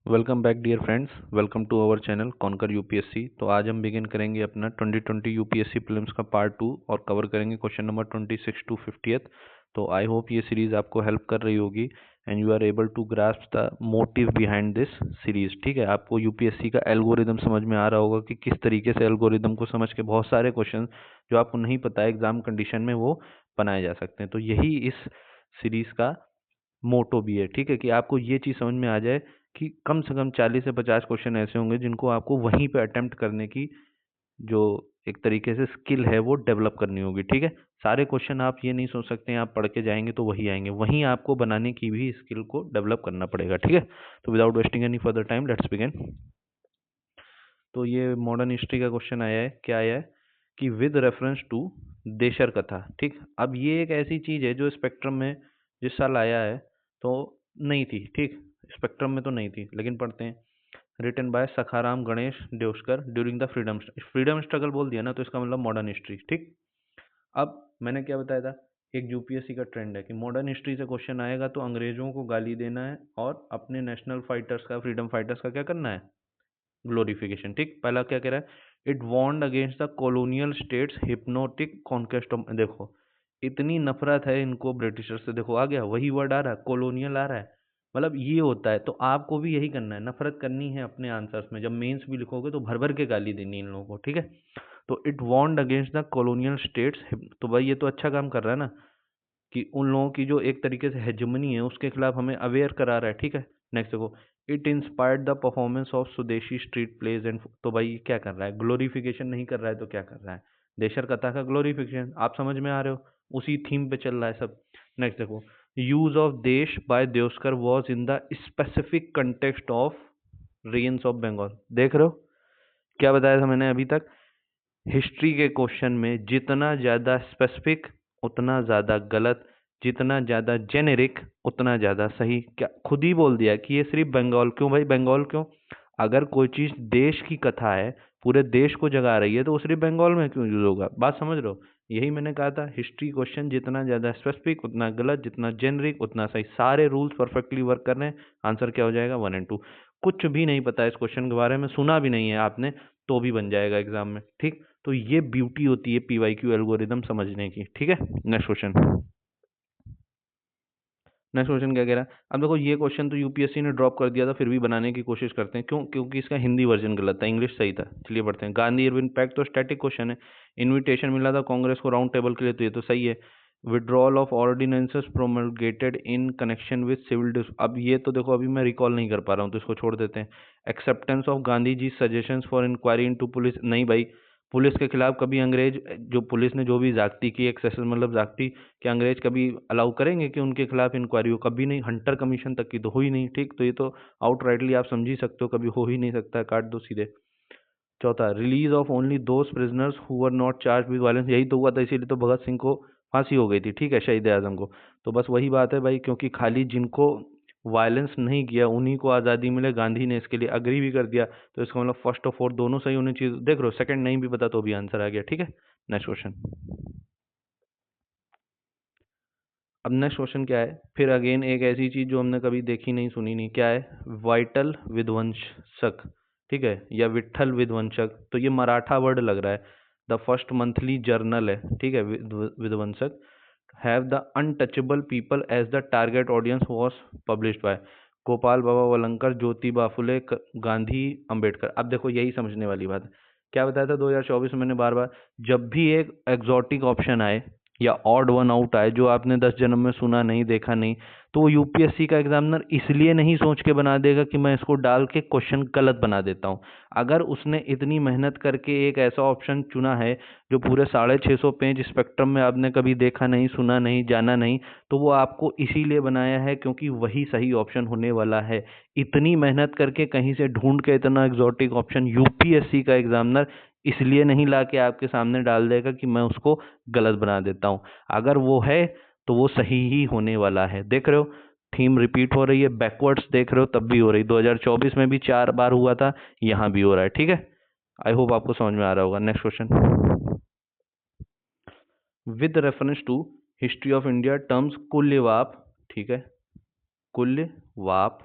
Welcome back dear friends, welcome to our channel conquer UPSC. तो आज हम begin करेंगे अपना 2020 यूपीएससी प्रीलिम्स का पार्ट 2 और कवर करेंगे क्वेश्चन नंबर 26 टू 50th। तो आई होप ये सीरीज़ आपको हेल्प कर रही होगी and you are able to grasp the motive behind this series. ठीक है, आपको यूपीएससी का एल्गोरिदम समझ में आ रहा होगा कि किस तरीके से एल्गोरिदम को समझ के बहुत सारे क्वेश्चन जो आपको नहीं पता है एग्जाम कंडीशन में वो बनाए जा सकते हैं। तो यही इस सीरीज़ का मोटो भी है। ठीक है, कि आपको ये चीज़ समझ में आ जाए कि कम से कम 40 से 50 क्वेश्चन ऐसे होंगे जिनको आपको वहीं पे अटेम्प्ट करने की जो एक तरीके से स्किल है वो डेवलप करनी होगी। ठीक है, सारे क्वेश्चन आप ये नहीं सोच सकते हैं आप पढ़ के जाएंगे तो वही आएंगे, वहीं आपको बनाने की भी स्किल को डेवलप करना पड़ेगा। ठीक है, तो without wasting any further time let's begin. तो ये मॉडर्न हिस्ट्री का क्वेश्चन आया है, क्या आया है कि विद रेफरेंस टू देशर कथा। ठीक, अब ये एक ऐसी चीज़ है जो स्पेक्ट्रम में जिस साल आया है तो नहीं थी। ठीक, स्पेक्ट्रम में तो नहीं थी, लेकिन पढ़ते हैं। Written by Sakharam Ganesh Deuskar during the freedom struggle बोल दिया ना, तो इसका मतलब मॉडर्न हिस्ट्री। ठीक, अब मैंने क्या बताया था, एक यूपीएससी का ट्रेंड है कि मॉडर्न हिस्ट्री से क्वेश्चन आएगा तो अंग्रेजों को गाली देना है और अपने नेशनल फाइटर्स का, फ्रीडम फाइटर्स का क्या करना है, ग्लोरिफिकेशन। ठीक, पहला क्या कह रहा है, it warned against the colonial state's hypnotic conquest of. देखो इतनी नफरत है इनको ब्रिटिशर से, देखो आ गया वही वर्ड आ रहा है, कॉलोनियल आ रहा है। मतलब ये होता है, तो आपको भी यही करना है, नफरत करनी है अपने आंसर्स में। जब मेंस भी लिखोगे तो भर भर के गाली देनी है इन लोगों को। ठीक है, तो it warned against the colonial state's. तो भाई ये तो अच्छा काम कर रहा है ना, कि उन लोगों की जो एक तरीके से हेजमनी है उसके खिलाफ हमें अवेयर करा रहा है। ठीक है, नेक्स्ट देखो, it inspired the performance of स्वदेशी स्ट्रीट प्लेज एंड। तो भाई क्या कर रहा है, ग्लोरिफिकेशन नहीं कर रहा है तो क्या कर रहा है, देशर कथा का ग्लोरिफिकेशन। आप समझ में आ रहे हो, उसी थीम पे चल रहा है सब। नेक्स्ट देखो, use of desh by Deuskar was in the specific context of rains of Bengal. देख रहे हो क्या बताया था मैंने अभी तक, हिस्ट्री के क्वेश्चन में जितना ज़्यादा स्पेसिफिक उतना ज़्यादा गलत, जितना ज़्यादा जेनेरिक उतना ज़्यादा सही। क्या खुद ही बोल दिया कि ये सिर्फ बंगाल। क्यों भाई बंगाल क्यों, अगर कोई चीज़ देश की कथा है, पूरे देश को जगा रही है, तो वो सिर्फ बंगाल में क्यों यूज होगा। बात समझ रहे हो, यही मैंने कहा था, हिस्ट्री क्वेश्चन जितना ज़्यादा स्पेसिफिक उतना गलत, जितना जेनरिक उतना सही। सारे रूल्स परफेक्टली वर्क कर रहे हैं, आंसर क्या हो जाएगा 1 एंड 2। कुछ भी नहीं पता इस क्वेश्चन के बारे में, सुना भी नहीं है आपने, तो भी बन जाएगा एग्जाम में। ठीक, तो ये ब्यूटी होती है पीवाईक्यू एल्गोरिदम समझने की। ठीक है, नेक्स्ट क्वेश्चन। नेक्स्ट क्वेश्चन क्या कह रहा है, अब देखो ये क्वेश्चन तो यूपीएससी ने ड्रॉप कर दिया था, फिर भी बनाने की कोशिश करते हैं। क्यों, क्योंकि इसका हिंदी वर्जन गलत था, इंग्लिश सही था। चलिए पढ़ते हैं। गांधी इरविन पैक्ट तो स्टैटिक क्वेश्चन है, इनविटेशन मिला था कांग्रेस को राउंड टेबल के लिए, तो ये तो सही है। Withdrawal of ordinances promulgated in connection with civil. अब ये तो देखो अभी मैं रिकॉल नहीं कर पा रहा हूँ, तो इसको छोड़ देते हैं। Acceptance of Gandhi ji suggestions for inquiry into police. नहीं भाई, पुलिस के खिलाफ कभी अंग्रेज, जो पुलिस ने जो भी जागती की, एक्सेसिव मतलब जागती, क्या अंग्रेज कभी अलाउ करेंगे कि उनके खिलाफ इंक्वायरी हो, कभी नहीं। हंटर कमीशन तक की तो हो ही नहीं। ठीक, तो ये तो आउट राइटली आप समझ ही सकते हो, कभी हो ही नहीं सकता, काट दो सीधे। चौथा, release of only those prisoners who were not charge with violence. यही तो हुआ था, इसीलिए तो भगत सिंह को फांसी हो गई थी। ठीक है, शहीद आजम को। तो बस वही बात है भाई, क्योंकि खाली जिनको वायलेंस नहीं किया उन्हीं को आज़ादी मिले, गांधी ने इसके लिए अग्री भी कर दिया। तो इसका मतलब फर्स्ट और फोर्थ दोनों सही होनी चाहिए। देख रहे हो, सेकंड नहीं भी पता तो भी आंसर आ गया। ठीक है, नेक्स्ट क्वेश्चन। अब नेक्स्ट क्वेश्चन क्या है, फिर अगेन एक ऐसी चीज जो हमने कभी देखी नहीं सुनी नहीं, क्या है, वाइटल विध्वंसक। ठीक है, या विट्ठल विध्वंसक, तो ये मराठा वर्ड लग रहा है। द फर्स्ट मंथली जर्नल है। ठीक है, विध्वंसक have the untouchable people as the target audience was published by Gopal Baba Walangkar, Jyotiba Phule, Gandhi, Ambedkar. अब देखो यही समझने वाली बात है, क्या बताया था 2024 में मैंने बार बार, जब भी एक एग्जॉटिक ऑप्शन आए या ऑड वन आउट आए जो आपने 10 जन्म में सुना नहीं देखा नहीं, तो वो यूपीएससी का एग्जामिनर इसलिए नहीं सोच के बना देगा कि मैं इसको डाल के क्वेश्चन गलत बना देता हूँ। अगर उसने इतनी मेहनत करके एक ऐसा ऑप्शन चुना है जो पूरे 650 पेज स्पेक्ट्रम में आपने कभी देखा नहीं, सुना नहीं, जाना नहीं, तो वो आपको इसीलिए बनाया है क्योंकि वही सही ऑप्शन होने वाला है। इतनी मेहनत करके कहीं से ढूंढ के इतना एग्जॉटिक ऑप्शन यूपीएससी का एग्जामिनर इसलिए नहीं ला के आपके सामने डाल देगा कि मैं उसको गलत बना देता हूँ। अगर वो है तो वो सही ही होने वाला है। देख रहे हो, थीम रिपीट हो रही है, बैकवर्ड्स देख रहे हो तब भी हो रही, 2024 में भी 4 बार हुआ था, यहाँ भी हो रहा है। ठीक है, आई होप आपको समझ में आ रहा होगा। Next question, with reference to history of India terms kulyavapa. ठीक है, कुल्यवाप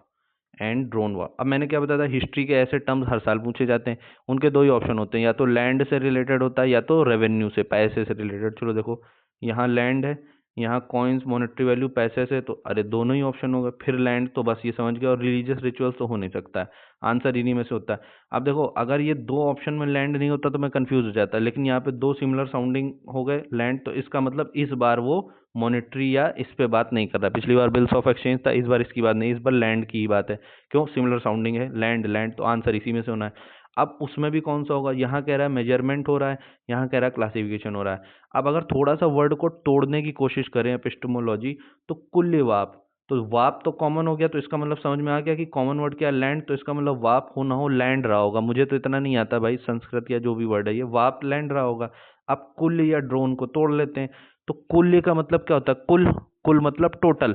एंड ड्रोन वॉर। अब मैंने क्या बताया था, हिस्ट्री के ऐसे टर्म्स हर साल पूछे जाते हैं, उनके दो ही ऑप्शन होते हैं, या तो लैंड से रिलेटेड होता है या तो रेवेन्यू से, पैसे से रिलेटेड। चलो देखो, यहाँ लैंड है, यहाँ कॉइन्स मॉनेटरी वैल्यू पैसे से, तो अरे दोनों ही ऑप्शन हो गए। फिर लैंड तो बस ये समझ गए, और रिलीजियस रिचुअल्स तो हो नहीं सकता है, आंसर इन्हीं में से होता है। अब देखो, अगर ये दो ऑप्शन में लैंड नहीं होता तो मैं कंफ्यूज हो जाता, लेकिन यहाँ पे दो सिमिलर साउंडिंग हो गए लैंड, तो इसका मतलब इस बार वो मॉनेटरी या इस पे बात नहीं कर रहा। पिछली बार बिल्स ऑफ एक्सचेंज था, इस बार इसकी बात नहीं, इस बार लैंड की ही बात है। क्यों? सिमिलर साउंडिंग है, लैंड लैंड, तो आंसर इसी में से होना है। अब उसमें भी कौन सा होगा, यहाँ कह रहा है मेजरमेंट हो रहा है, यहाँ कह रहा है क्लासिफिकेशन हो रहा है। अब अगर थोड़ा सा वर्ड को तोड़ने की कोशिश करें एपिस्टेमोलॉजी, तो कुल्यवाप, तो वाप तो कॉमन हो गया, तो इसका मतलब समझ में आ गया कि कॉमन वर्ड क्या है, लैंड, तो इसका मतलब वाप हो ना हो लैंड रहा होगा। मुझे तो इतना नहीं आता भाई संस्कृत या जो भी वर्ड है, ये वाप लैंड रहा होगा। अब कुल या ड्रोन को तोड़ लेते हैं, तो कुल्य का मतलब क्या होता है, कुल, कुल मतलब टोटल,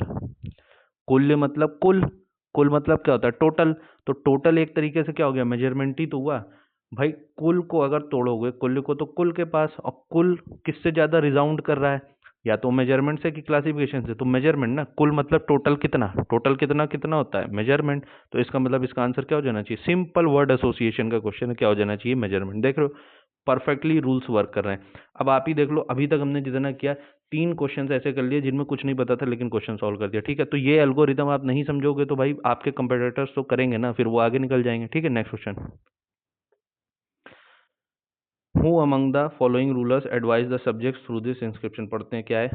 कुल्य मतलब कुल, कुल मतलब क्या होता है, टोटल। तो टोटल एक तरीके से क्या हो गया, मेजरमेंट ही तो हुआ भाई। कुल को अगर तोड़ोगे कुल्य को, तो कुल के पास, और कुल किससे ज्यादा रिजाउंड कर रहा है, या तो मेजरमेंट से कि क्लासिफिकेशन से, तो मेजरमेंट ना। कुल मतलब टोटल कितना, टोटल कितना कितना होता है, मेजरमेंट। तो इसका मतलब इसका आंसर क्या हो जाना चाहिए, सिंपल वर्ड एसोसिएशन का क्वेश्चन है, क्या हो जाना चाहिए, मेजरमेंट। देख रहे हो परफेक्टली रूल्स वर्क कर रहे हैं। अब आप ही देख लो, अभी तक हमने जितना किया, तीन क्वेश्चन ऐसे कर लिए जिनमें कुछ नहीं पता था लेकिन क्वेश्चन सॉल्व कर दिया, ठीक है। तो ये एल्गोरिदम आप नहीं समझोगे तो भाई आपके कंपेटिटर्स तो करेंगे ना, फिर वो आगे निकल जाएंगे, ठीक है। Next question, who among the following rulers advise the subjects through this inscription, पढ़ते हैं क्या है।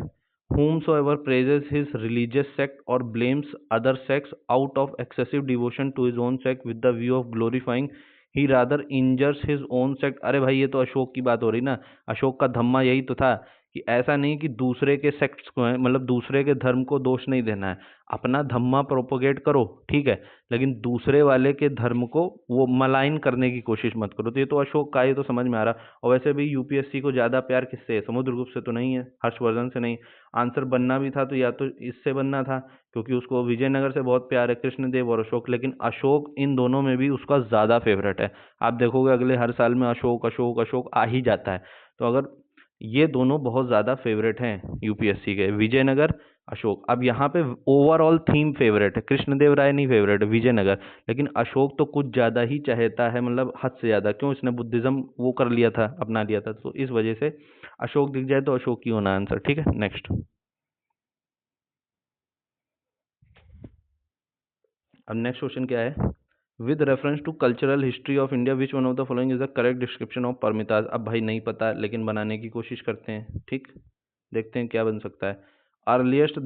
whomsoever praises his religious sect or blames other sects out of excessive devotion to his own sect with the view of glorifying he rather injures his own sect। अरे भाई ये तो अशोक की बात हो रही ना, अशोक का धम्मा यही तो था कि ऐसा नहीं कि दूसरे के सेक्ट्स को है, मतलब दूसरे के धर्म को दोष नहीं देना है, अपना धम्मा प्रोपोगेट करो, ठीक है, लेकिन दूसरे वाले के धर्म को वो मलाइन करने की कोशिश मत करो। तो ये तो अशोक का, ये तो समझ में आ रहा। और वैसे भी यूपीएससी को ज्यादा प्यार किससे है, समुद्रगुप्त से तो नहीं है, हर्षवर्धन से नहीं। आंसर बनना भी था तो या तो इससे बनना था, क्योंकि उसको विजयनगर से बहुत प्यार है, कृष्णदेव और अशोक, लेकिन अशोक इन दोनों में भी उसका ज्यादा फेवरेट है। आप देखोगे अगले हर साल में अशोक अशोक अशोक आ ही जाता है। तो अगर ये दोनों बहुत ज्यादा फेवरेट हैं यूपीएससी के, विजयनगर अशोक। अब यहाँ पे ओवरऑल थीम फेवरेट है, कृष्णदेव राय नहीं फेवरेट है, विजयनगर। लेकिन अशोक तो कुछ ज्यादा ही चाहता है, मतलब हद से ज्यादा। क्यों? इसने बुद्धिज्म वो कर लिया था, अपना लिया था, तो इस वजह से अशोक दिख जाए तो अशोक ही होना आंसर, ठीक है। नेक्स्ट, अब नेक्स्ट क्वेश्चन क्या है, with reference to cultural history of India which one of the following is the correct description of Paramitas. अब भाई नहीं पता लेकिन बनाने की कोशिश करते हैं, ठीक, देखते हैं क्या बन सकता है। अर्लीस्ट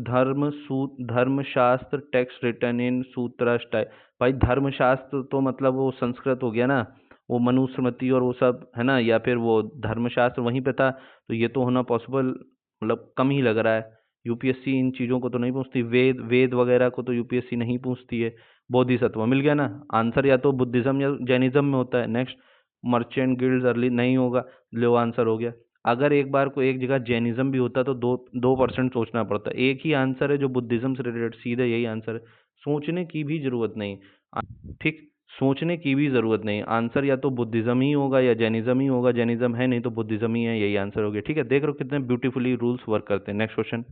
धर्मशास्त्र टेक्स्ट रिटन इन सूत्र स्टाइल। भाई धर्मशास्त्र तो मतलब वो संस्कृत हो गया ना, वो मनुस्मृति और वो सब है ना, या फिर वो धर्मशास्त्र वहीं पे था, तो ये तो होना पॉसिबल मतलब कम ही लग रहा है। यूपीएससी इन चीजों को तो नहीं पूछती, वेद वेद वगैरह को तो यूपीएससी नहीं पूछती है। बोधिसत्व मिल गया ना आंसर, या तो बुद्धिज्म या जैनिज्म में होता है। नेक्स्ट, मर्चेंट गिल्ड्स अर्ली नहीं होगा, लो आंसर हो गया। अगर एक बार को एक जगह जैनिज्म भी होता तो 2% सोचना पड़ता, एक ही आंसर है जो बुद्धिज्म से रिलेटेड, सीधे यही आंसर है। सोचने की भी जरूरत नहीं, ठीक, सोचने की भी जरूरत नहीं, आंसर या तो बुद्धिज्म ही होगा या जैनिज्म ही होगा, जैनिज्म है नहीं तो बुद्धिज्म ही है, यही आंसर हो गया, ठीक है। देख रहे हो कितने ब्यूटीफुली रूल्स वर्क करते हैं। नेक्स्ट क्वेश्चन,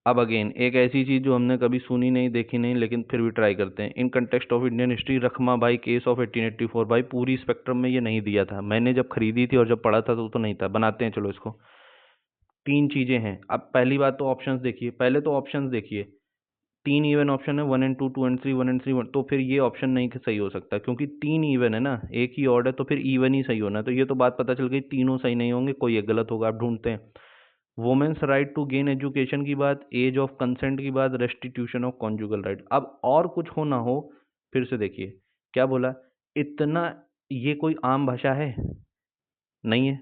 अब अगेन एक ऐसी चीज जो हमने कभी सुनी नहीं देखी नहीं, लेकिन फिर भी ट्राई करते हैं। In context of Indian history, Rakhmabai case of 1884। भाई पूरी स्पेक्ट्रम में ये नहीं दिया था, मैंने जब खरीदी थी और जब पढ़ा था तो नहीं था। बनाते हैं चलो इसको। तीन चीजें हैं। अब पहली बात तो ऑप्शंस देखिए, पहले तो ऑप्शंस देखिए, तीन इवन ऑप्शन है, 1 and 2, 2 and 3, 1 and 3, 1, तो फिर ये ऑप्शन नहीं सही हो सकता, क्योंकि तीन इवन है ना, एक ही ऑर्ड है, तो फिर इवन ही सही होना है। तो ये तो बात पता चल गई, तीनों सही नहीं होंगे, कोई एक गलत होगा। आप ढूंढते हैं। Women's right to gain education की बात, एज ऑफ कंसेंट की बात, रेस्टिट्यूशन ऑफ कॉन्जुगल राइट। अब और कुछ हो ना हो, फिर से देखिए क्या बोला, इतना, ये कोई आम भाषा है नहीं है।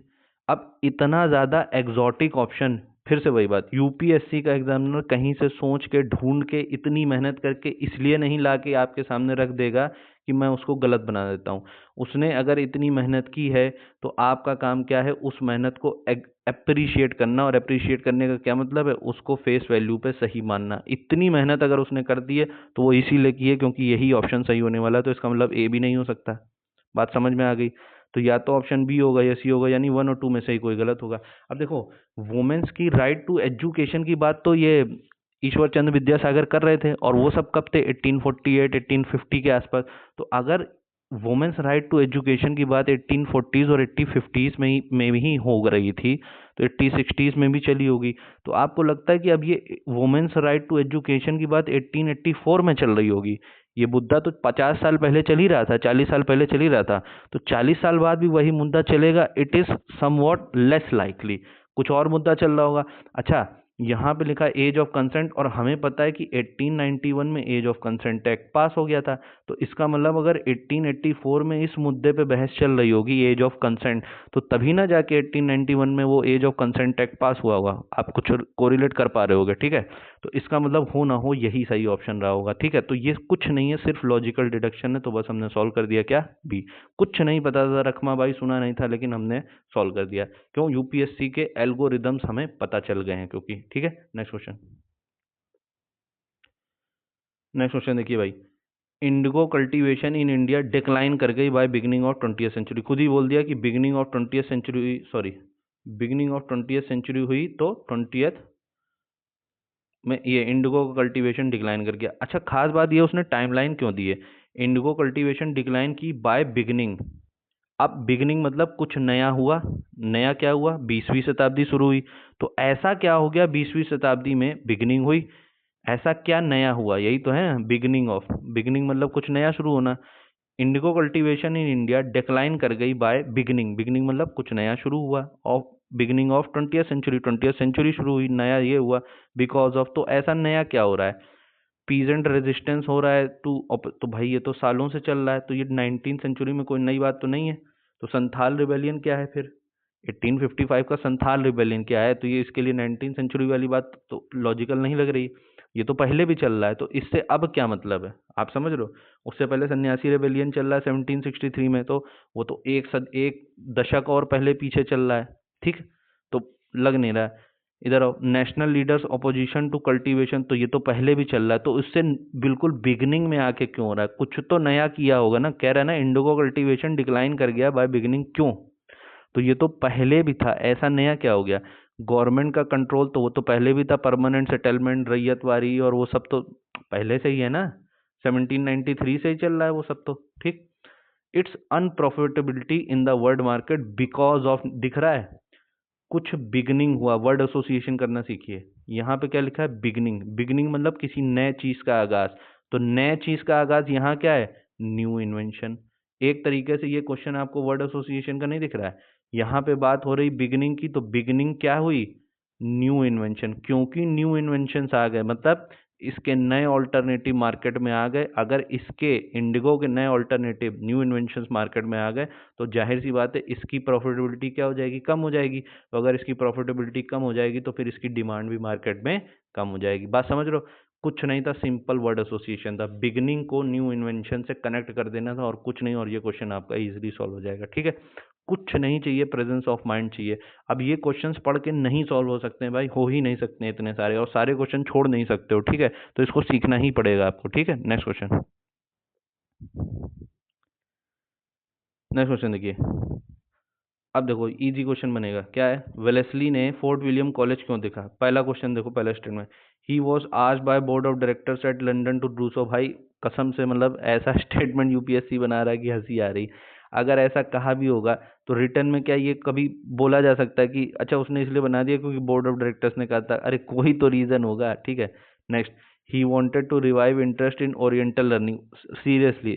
अब इतना ज्यादा एग्जॉटिक ऑप्शन, फिर से वही बात, यूपीएससी का एग्जामिनर कहीं से सोच के ढूंढ के इतनी मेहनत करके इसलिए नहीं ला के आपके सामने रख देगा कि मैं उसको गलत बना देता हूँ। उसने अगर इतनी मेहनत की है तो आपका काम क्या है, उस मेहनत को अप्रिशिएट करना। और अप्रिशिएट करने का क्या मतलब है, उसको फेस वैल्यू पे सही मानना। इतनी मेहनत अगर उसने कर दी है तो वो इसीलिए की है क्योंकि यही ऑप्शन सही होने वाला है, तो इसका मतलब ए भी नहीं हो सकता। बात समझ में आ गई। तो या तो ऑप्शन बी होगा या सी होगा, यानी 1 और 2 में से ही कोई गलत होगा। अब देखो, वुमेन्स की राइट टू एजुकेशन की बात तो ये ईश्वर चंद्र विद्यासागर कर रहे थे, और वो सब कब थे? 1848 1850 के आसपास। तो अगर वुमेन्स राइट टू एजुकेशन की बात 1840s और 1850s में ही हो रही थी, तो 1860s में भी चली होगी। तो आपको लगता है कि अब ये वुमेन्स राइट टू एजुकेशन की बात 1884 में चल रही होगी? ये मुद्दा तो 50 साल पहले चल ही रहा था, 40 साल पहले चल ही रहा था। तो 40 साल बाद भी वही मुद्दा चलेगा? It is somewhat less likely. कुछ और मुद्दा चल रहा होगा। अच्छा, यहाँ पे लिखा एज ऑफ कंसेंट, और हमें पता है कि 1891 में Age of Consent Act pass हो गया था। तो इसका मतलब अगर 1884 में इस मुद्दे पे बहस चल रही होगी, एज ऑफ कंसेंट, तो तभी ना जाके 1891 में वो Age of Consent Act pass हुआ होगा। आप कुछ कोरिलेट कर पा रहे होगे, ठीक है? तो इसका मतलब हो ना हो यही सही ऑप्शन रहा होगा, ठीक है? तो ये कुछ नहीं है, सिर्फ लॉजिकल डिडक्शन है। तो बस हमने सॉल्व कर दिया, क्या? बी। कुछ नहीं पता था, रखमा भाई सुना नहीं था, लेकिन हमने सॉल्व कर दिया। क्यों? यूपीएससी के एल्गोरिदम्स हमें पता चल गए हैं क्योंकि, ठीक है? Next question. नेक्स्ट क्वेश्चन देखिए भाई, Indigo cultivation in India decline कर गई bye beginning of 20th century. खुद ही बोल दिया कि beginning of 20th century, sorry, beginning of 20th century हुई तो 20th में ये इंडिगो का कल्टीवेशन डिक्लाइन कर गया। अच्छा, खास बात ये उसने टाइमलाइन क्यों दी है? इंडिगो कल्टीवेशन डिक्लाइन की बाय बिगिनिंग। अब बिगिनिंग मतलब कुछ नया हुआ। नया क्या हुआ? 20वीं शताब्दी शुरू हुई। तो ऐसा क्या हो गया 20वीं शताब्दी में बिगिनिंग हुई? ऐसा क्या नया हुआ? यही तो है बिगिनिंग ऑफ। बिगिनिंग मतलब कुछ नया शुरू होना। Indigo cultivation in India decline कर गई बाय बिगिनिंग। बिगिनिंग मतलब कुछ नया शुरू हुआ of beginning of 20th century. 20th century शुरू हुई, नया ये हुआ बिकॉज ऑफ। तो ऐसा नया क्या हो रहा है? पीजेंट रेजिस्टेंस हो रहा है टू। तो भाई ये तो सालों से चल रहा है, तो ये 19th सेंचुरी में कोई नई बात तो नहीं है। तो संथाल रिबेलियन क्या है फिर? 1855 का संथाल रिबेलियन क्या है? तो ये इसके लिए 19th सेंचुरी वाली बात तो लॉजिकल नहीं लग रही। ये तो पहले भी चल रहा है, तो इससे अब क्या मतलब है? आप समझ रहे हो? उससे पहले सन्यासी रेबेलियन चल रहा है 1763 में, तो वो तो एक दशक और पहले पीछे चल रहा है, ठीक? तो लग नहीं रहा है। इधर आओ, national leaders opposition to cultivation, तो ये तो पहले भी चल रहा है, तो इससे बिल्कुल बिगिनिंग में आके क्यों हो रहा है? कुछ तो नया किया होगा ना। कह रहा है ना इंडिगो कल्टीवेशन डिक्लाइन कर गया बाय बिगिनिंग, क्यों? तो ये तो पहले भी था, ऐसा नया क्या हो गया? गवर्नमेंट का कंट्रोल तो वो तो पहले भी था, परमानेंट सेटलमेंट, रैयतवारी और वो सब तो पहले से ही है ना। 1793 से ही चल रहा है वो सब तो, ठीक? Its unprofitability in the world market because of, दिख रहा है कुछ बिगनिंग हुआ। वर्ड एसोसिएशन करना सीखिए। यहाँ पे क्या लिखा है? बिगनिंग। बिगनिंग मतलब किसी नए चीज का आगाज। तो नए चीज का आगाज यहाँ क्या है? New invention. एक तरीके से ये क्वेश्चन आपको वर्ड एसोसिएशन का नहीं दिख रहा है? यहाँ पे बात हो रही बिगनिंग की, तो बिगनिंग क्या हुई? New invention. क्योंकि न्यू इन्वेंशन आ गए, मतलब इसके नए ऑल्टरनेटिव मार्केट में आ गए। अगर इसके इंडिगो के नए ऑल्टरनेटिव न्यू इन्वेंशंस मार्केट में आ गए, तो जाहिर सी बात है इसकी प्रॉफिटेबिलिटी क्या हो जाएगी? कम हो जाएगी। तो अगर इसकी प्रॉफिटेबिलिटी कम हो जाएगी, तो फिर इसकी डिमांड भी मार्केट में कम हो जाएगी। बात समझ रहे हो? कुछ नहीं था, सिंपल वर्ड एसोसिएशन था। बिगनिंग को न्यू इन्वेंशन से कनेक्ट कर देना था, और कुछ नहीं, और ये क्वेश्चन आपका इजीली सॉल्व हो जाएगा, ठीक है? कुछ नहीं चाहिए, प्रेजेंस ऑफ माइंड चाहिए। अब ये क्वेश्चंस पढ़ के नहीं सॉल्व हो सकते हैं भाई, हो ही नहीं सकते हैं इतने सारे, और सारे क्वेश्चन छोड़ नहीं सकते हो, ठीक है? तो इसको सीखना ही पड़ेगा आपको, ठीक है? Next question. नेक्स्ट क्वेश्चन देखिए। अब देखो इजी क्वेश्चन बनेगा। क्या है? वेलेस्ली ने फोर्ट विलियम कॉलेज क्यों देखा? पहला क्वेश्चन देखो, पहला statement, he was asked by board of directors at London to do so. भाई कसम से, मतलब ऐसा स्टेटमेंट यूपीएससी बना रहा है कि हंसी आ रही। अगर ऐसा कहा भी होगा तो रिटर्न में क्या ये कभी बोला जा सकता है कि अच्छा उसने इसलिए बना दिया क्योंकि बोर्ड ऑफ डायरेक्टर्स ने कहा था? अरे कोई तो रीजन होगा, ठीक है? Next, he wanted to revive interest in oriental learning. Seriously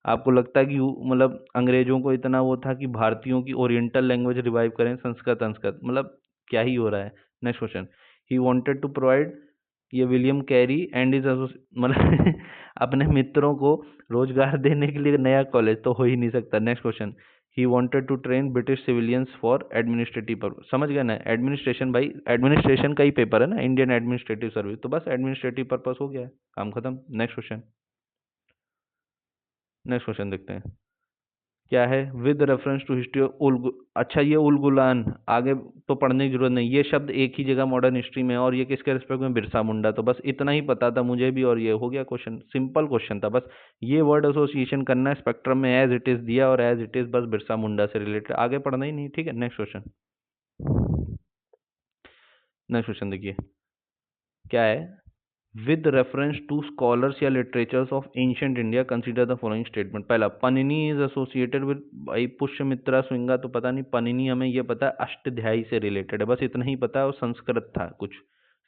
आपको लगता है कि मतलब अंग्रेजों को इतना वो था कि भारतीयों की ओरिएंटल लैंग्वेज रिवाइव करें, संस्कृत संस्कृत, मतलब क्या ही हो रहा है? Next question, he wanted to provide, ये विलियम कैरी एंड इज मतलब अपने मित्रों को रोजगार देने के लिए नया कॉलेज तो हो ही नहीं सकता। Next question, he wanted to train British civilians for administrative purpose. समझ गए ना? एडमिनिस्ट्रेशन, भाई एडमिनिस्ट्रेशन का ही पेपर है ना, इंडियन एडमिनिस्ट्रेटिव सर्विस, तो बस एडमिनिस्ट्रेटिव पर्पस हो गया है, काम खत्म। Next question. नेक्स्ट क्वेश्चन देखते हैं। क्या है? विद रेफरेंस टू हिस्ट्री उल, अच्छा ये उल गुलान आगे तो पढ़ने की जरूरत नहीं, ये शब्द एक ही जगह मॉडर्न हिस्ट्री में है, और ये किसके रिस्पेक्ट में? बिरसा मुंडा। तो बस इतना ही पता था मुझे भी, और ये हो गया क्वेश्चन, सिंपल क्वेश्चन था। बस ये वर्ड एसोसिएशन करना है, स्पेक्ट्रम में एज इट इज दिया, और एज इट इज बस बिरसा मुंडा से रिलेटेड, आगे पढ़ना ही नहीं, ठीक है? Next question. नेक्स्ट क्वेश्चन देखिए। क्या है? विद रेफरेंस टू स्कॉलर्स या literatures of ancient India consider the following statement. पहला, पनिनी इज एसोसिएटेड विद, भाई पुष्यमित्रा श्रृंगा तो पता नहीं, पनिनी हमें ये पता है अष्टाध्यायी से रिलेटेड है, बस इतना ही पता है, और संस्कृत था कुछ,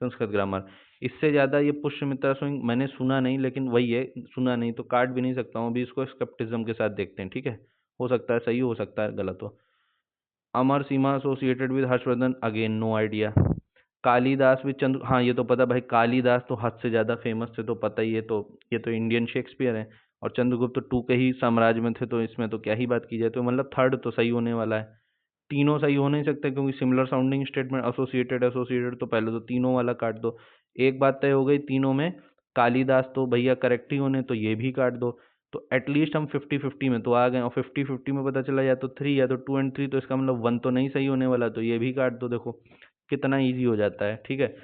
संस्कृत ग्रामर। इससे ज्यादा ये पुष्यमित्रा श्रृंग मैंने सुना नहीं, लेकिन वही है, सुना नहीं तो काट भी नहीं सकता हूँ, अभी इसको स्केप्टिज्म के साथ देखते हैं, ठीक है, हो सकता है सही हो सकता है गलत हो। Amarasimha associated with Harshavardhana, again no idea. Kalidasa with Chandra, हाँ ये तो पता भाई, कालिदास तो हद से ज्यादा फेमस थे तो पता ही है, तो ये तो इंडियन शेक्सपियर है, और चंद्रगुप्त तो टू के ही साम्राज्य में थे, तो इसमें तो क्या ही बात की जाए, तो मतलब थर्ड तो सही होने वाला है। तीनों सही हो नहीं सकते क्योंकि similar sounding statement, associated associated, तो पहले तो तीनों वाला काट दो। एक बात तय हो गई तीनों में, कालिदास तो भैया करेक्ट ही होने, तो ये भी काट दो। तो एटलीस्ट हम 50-50 में तो आ गए, और 50-50 में पता चला या तो 3 या तो 2 एंड 3, तो इसका मतलब 1 तो नहीं सही होने वाला, तो ये भी काट दो। देखो कितना इजी हो जाता है, ठीक है।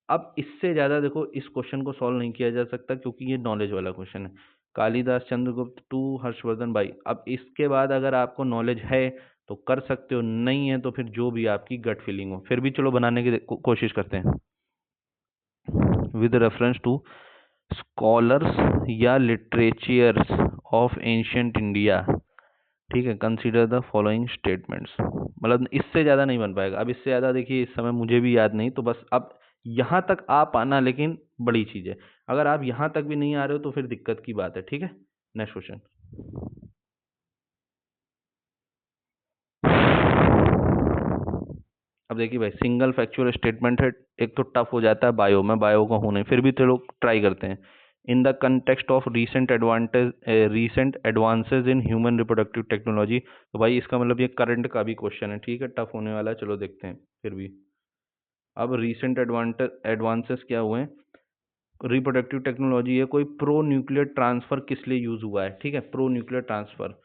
अब इससे ज़्यादा देखो इस क्वेश्चन को सॉल्व नहीं किया जा सकता क्योंकि ये नॉलेज वाला क्वेश्चन है। कालिदास चंद्रगुप्त टू हर्षवर्धन भाई, अब इसके बाद अगर आपको नॉलेज है तो कर सकते हो, नहीं है तो फिर जो भी आपकी गट फीलिंग हो, फिर भी चलो बनाने की कोशिश करते हैं। विद रेफरेंस टू स्कॉलर्स या लिटरेचर्स ऑफ एंशियंट इंडिया, ठीक है, कंसीडर द फॉलोइंग स्टेटमेंट्स, मतलब इससे ज़्यादा नहीं बन पाएगा। अब इससे ज़्यादा देखिए इस समय मुझे भी याद नहीं, तो बस अब यहाँ तक आ पाना लेकिन बड़ी चीज़ है, अगर आप यहाँ तक भी नहीं आ रहे हो तो फिर दिक्कत की बात है, ठीक है। Next question. अब देखिए भाई, सिंगल फैक्चुअल स्टेटमेंट है, एक तो टफ हो जाता है, बायो में, बायो का हूँ नहीं, फिर भी तो लोग ट्राई करते हैं। In the context of recent advances in human reproductive technology, तो भाई इसका मतलब ये करंट का भी क्वेश्चन है, ठीक है, टफ होने वाला है, चलो देखते हैं फिर भी। अब रीसेंट एडवांसेस क्या हुए हैं, रिप्रोडक्टिव टेक्नोलॉजी है, कोई प्रो न्यूक्लियर ट्रांसफर किस लिए यूज हुआ है, ठीक है, प्रो न्यूक्लियर ट्रांसफर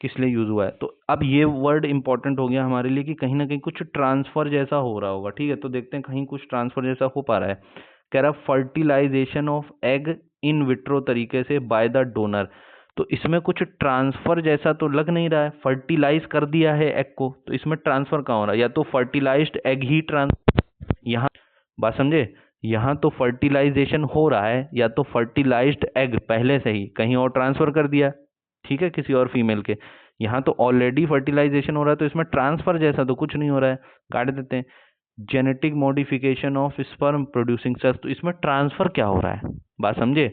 किस लिए यूज हुआ है, तो अब ये वर्ड इंपॉर्टेंट हो गया हमारे लिए कि कहीं ना कहीं कुछ ट्रांसफर जैसा हो रहा होगा, ठीक है, तो देखते हैं कहीं कुछ ट्रांसफर जैसा हो पा रहा है। कह रहा fertilization of egg in vitro तरीके से बाय द डोनर, तो इसमें कुछ ट्रांसफर जैसा तो लग नहीं रहा है, फर्टिलाइज कर दिया है एग को, तो इसमें ट्रांसफर कहाँ हो रहा है, या तो फर्टिलाइज्ड एग ही यहाँ, बात समझे, यहाँ तो फर्टिलाइजेशन हो रहा है, या तो फर्टिलाइज्ड एग पहले से ही कहीं और ट्रांसफर कर दिया, ठीक है, किसी और फीमेल के, यहाँ तो ऑलरेडी फर्टिलाइजेशन हो रहा है, तो इसमें ट्रांसफर जैसा तो कुछ नहीं हो रहा है, काट देते हैं। Genetic modification of sperm producing sales, तो इसमें ट्रांसफर क्या हो रहा है, बात समझे,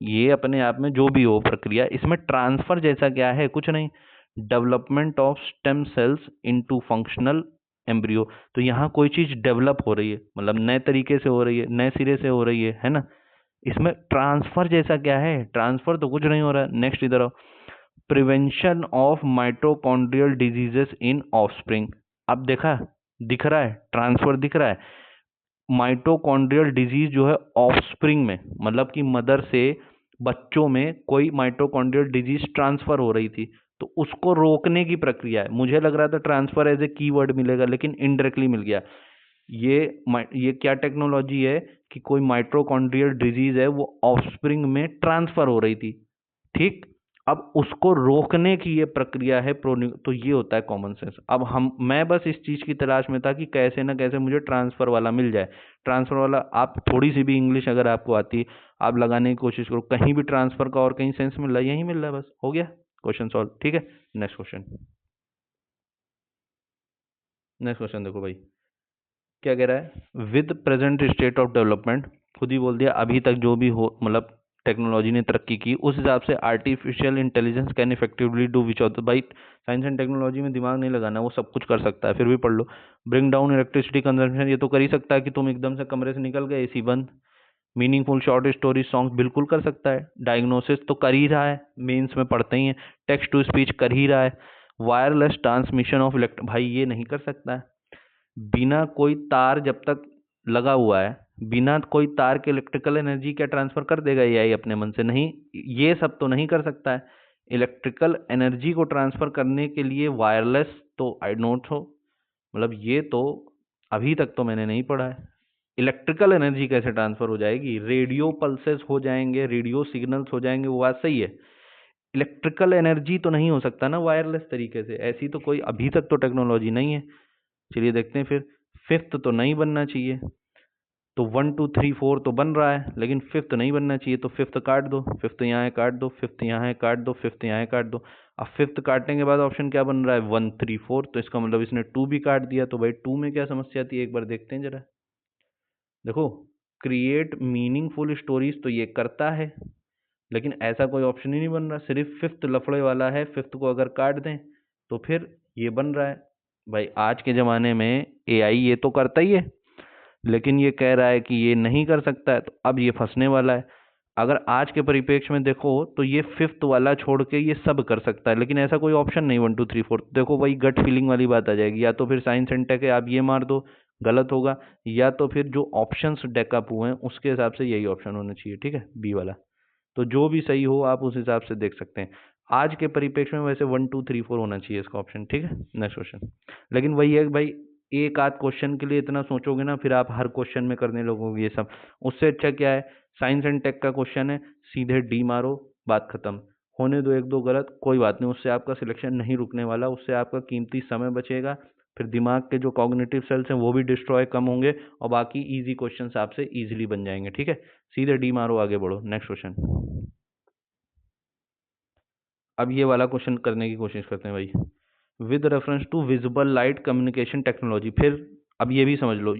ये अपने आप में जो भी हो प्रक्रिया, इसमें ट्रांसफर जैसा क्या है, कुछ नहीं। Development of stem cells into functional embryo, तो यहाँ कोई चीज डेवलप हो रही है, मतलब नए तरीके से हो रही है, नए सिरे से हो रही है ना, इसमें ट्रांसफर जैसा क्या है, ट्रांसफर तो कुछ नहीं हो रहा है। नेक्स्ट इधर आओ, prevention of mitochondrial diseases in offspring, अब देखा, दिख रहा है ट्रांसफर, दिख रहा है, माइटोकॉन्ड्रियल डिजीज जो है ऑफस्प्रिंग में, मतलब कि मदर से बच्चों में कोई माइटोकॉन्ड्रियल डिजीज ट्रांसफर हो रही थी, तो उसको रोकने की प्रक्रिया है। मुझे लग रहा था ट्रांसफर एज ए कीवर्ड मिलेगा, लेकिन इनडायरेक्टली मिल गया। ये क्या टेक्नोलॉजी है कि कोई माइटोकॉन्ड्रियल डिजीज है वो ऑफस्प्रिंग में ट्रांसफर हो रही थी, ठीक, अब उसको रोकने की ये प्रक्रिया है तो ये होता है कॉमन सेंस। अब मैं बस इस चीज की तलाश में था कि कैसे ना कैसे मुझे ट्रांसफर वाला मिल जाए, ट्रांसफर वाला, आप थोड़ी सी भी इंग्लिश अगर आपको आती है आप लगाने की कोशिश करो, कहीं भी ट्रांसफर का और कहीं सेंस मिल रहा है, यही मिल रहा है, बस हो गया क्वेश्चन सॉल्व, ठीक है। नेक्स्ट क्वेश्चन, नेक्स्ट क्वेश्चन देखो भाई, क्या कह रहा है, with present state of development, खुद ही बोल दिया, अभी तक जो भी हो, मतलब टेक्नोलॉजी ने तरक्की की उस हिसाब से artificial intelligence can effectively do which of the, भाई साइंस एंड टेक्नोलॉजी में दिमाग नहीं लगाना, वो सब कुछ कर सकता है, फिर भी पढ़ लो। ब्रिंग डाउन इलेक्ट्रिसिटी कंजम्पशन, ये तो कर ही सकता है कि तुम एकदम से कमरे से निकल गए एसी बंद। मीनिंगफुल शॉर्ट स्टोरी सॉन्ग बिल्कुल कर सकता है। डायग्नोसिस तो कर ही रहा है, मेंस में पढ़ते ही हैं। टेक्स्ट टू स्पीच कर ही रहा है। वायरलेस ट्रांसमिशन ऑफ भाई ये नहीं कर सकता है, बिना कोई तार जब तक लगा हुआ है, बिना कोई तार के इलेक्ट्रिकल एनर्जी क्या ट्रांसफर कर देगा एआई अपने मन से, नहीं, ये सब तो नहीं कर सकता है। इलेक्ट्रिकल एनर्जी को ट्रांसफर करने के लिए वायरलेस तो आई डोंट हो, मतलब ये तो अभी तक तो मैंने नहीं पढ़ा है। इलेक्ट्रिकल एनर्जी कैसे ट्रांसफर हो जाएगी, रेडियो पल्सेस हो जाएंगे, रेडियो सिग्नल्स हो जाएंगे, वो बात सही है। इलेक्ट्रिकल एनर्जी तो नहीं हो सकता ना वायरलेस तरीके से, ऐसी तो कोई अभी तक तो टेक्नोलॉजी नहीं है। चलिए देखते हैं फिर, फिफ्थ तो नहीं बनना चाहिए। तो 1 2 3 4 तो बन रहा है, लेकिन फिफ्थ नहीं बनना चाहिए, तो फिफ्थ काट दो, फिफ्थ यहाँ है काट दो, फिफ्थ यहाँ है काट दो, फिफ्थ यहाँ है काट दो। अब फिफ्थ काटने के बाद ऑप्शन क्या बन रहा है, 1 3 4, तो इसका मतलब इसने 2 भी काट दिया। तो भाई 2 में क्या समस्या थी, एक बार देखते हैं जरा। देखो, क्रिएट मीनिंगफुल स्टोरीज तो ये करता है, लेकिन ऐसा कोई ऑप्शन ही नहीं बन रहा, सिर्फ फिफ्थ लफड़े वाला है। फिफ्थ को अगर काट दें तो फिर ये बन रहा है। भाई आज के ज़माने में एआई ये तो करता ही है, लेकिन ये कह रहा है कि ये नहीं कर सकता है, तो अब ये फंसने वाला है। अगर आज के परिप्रेक्ष्य में देखो तो ये फिफ्थ वाला छोड़ के ये सब कर सकता है, लेकिन ऐसा कोई ऑप्शन नहीं 1 2 3 4। देखो वही गट फीलिंग वाली बात आ जाएगी, या तो फिर साइंस एंड टेक है आप ये मार दो, गलत होगा, या तो फिर जो ऑप्शंस डेकअप हुए हैं उसके हिसाब से यही ऑप्शन होना चाहिए, ठीक है, बी वाला। तो जो भी सही हो आप उस हिसाब से देख सकते हैं। आज के परिप्रेक्ष्य में वैसे 1 2 3 4 होना चाहिए इसका ऑप्शन, ठीक है। Next question. लेकिन वही है कि भाई एक आध क्वेश्चन के लिए इतना सोचोगे ना, फिर आप हर क्वेश्चन में करने लगोगे ये सब। उससे अच्छा क्या है, साइंस एंड टेक का क्वेश्चन है, सीधे डी मारो, बात खत्म। होने दो एक दो गलत, कोई बात नहीं, उससे आपका सिलेक्शन नहीं रुकने वाला, उससे आपका कीमती समय बचेगा, फिर दिमाग के जो कॉग्निटिव सेल्स हैं वो भी डिस्ट्रॉय कम होंगे, और बाकी इजी क्वेश्चंस आपसे इजीली बन जाएंगे, ठीक है। सीधे डी मारो, आगे बढ़ो। Next question. अब ये वाला क्वेश्चन करने की कोशिश करते हैं भाई। With reference to visible light communication technology, फिर अब ये भी समझ लो,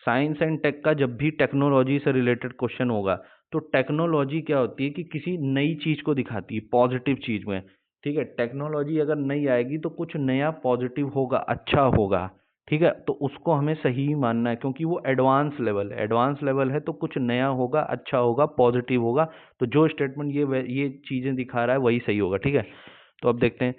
साइंस एंड टेक का जब भी टेक्नोलॉजी से रिलेटेड क्वेश्चन होगा, तो टेक्नोलॉजी क्या होती है कि किसी नई चीज को दिखाती है, पॉजिटिव चीज में, ठीक है। टेक्नोलॉजी अगर नई आएगी तो कुछ नया पॉजिटिव होगा, अच्छा होगा, ठीक है, तो उसको हमें सही ही मानना है, क्योंकि वो एडवांस लेवल है, एडवांस लेवल है तो कुछ नया होगा, अच्छा होगा, पॉजिटिव होगा। तो जो स्टेटमेंट ये चीजें दिखा रहा है वही सही होगा, ठीक है। तो अब देखते हैं,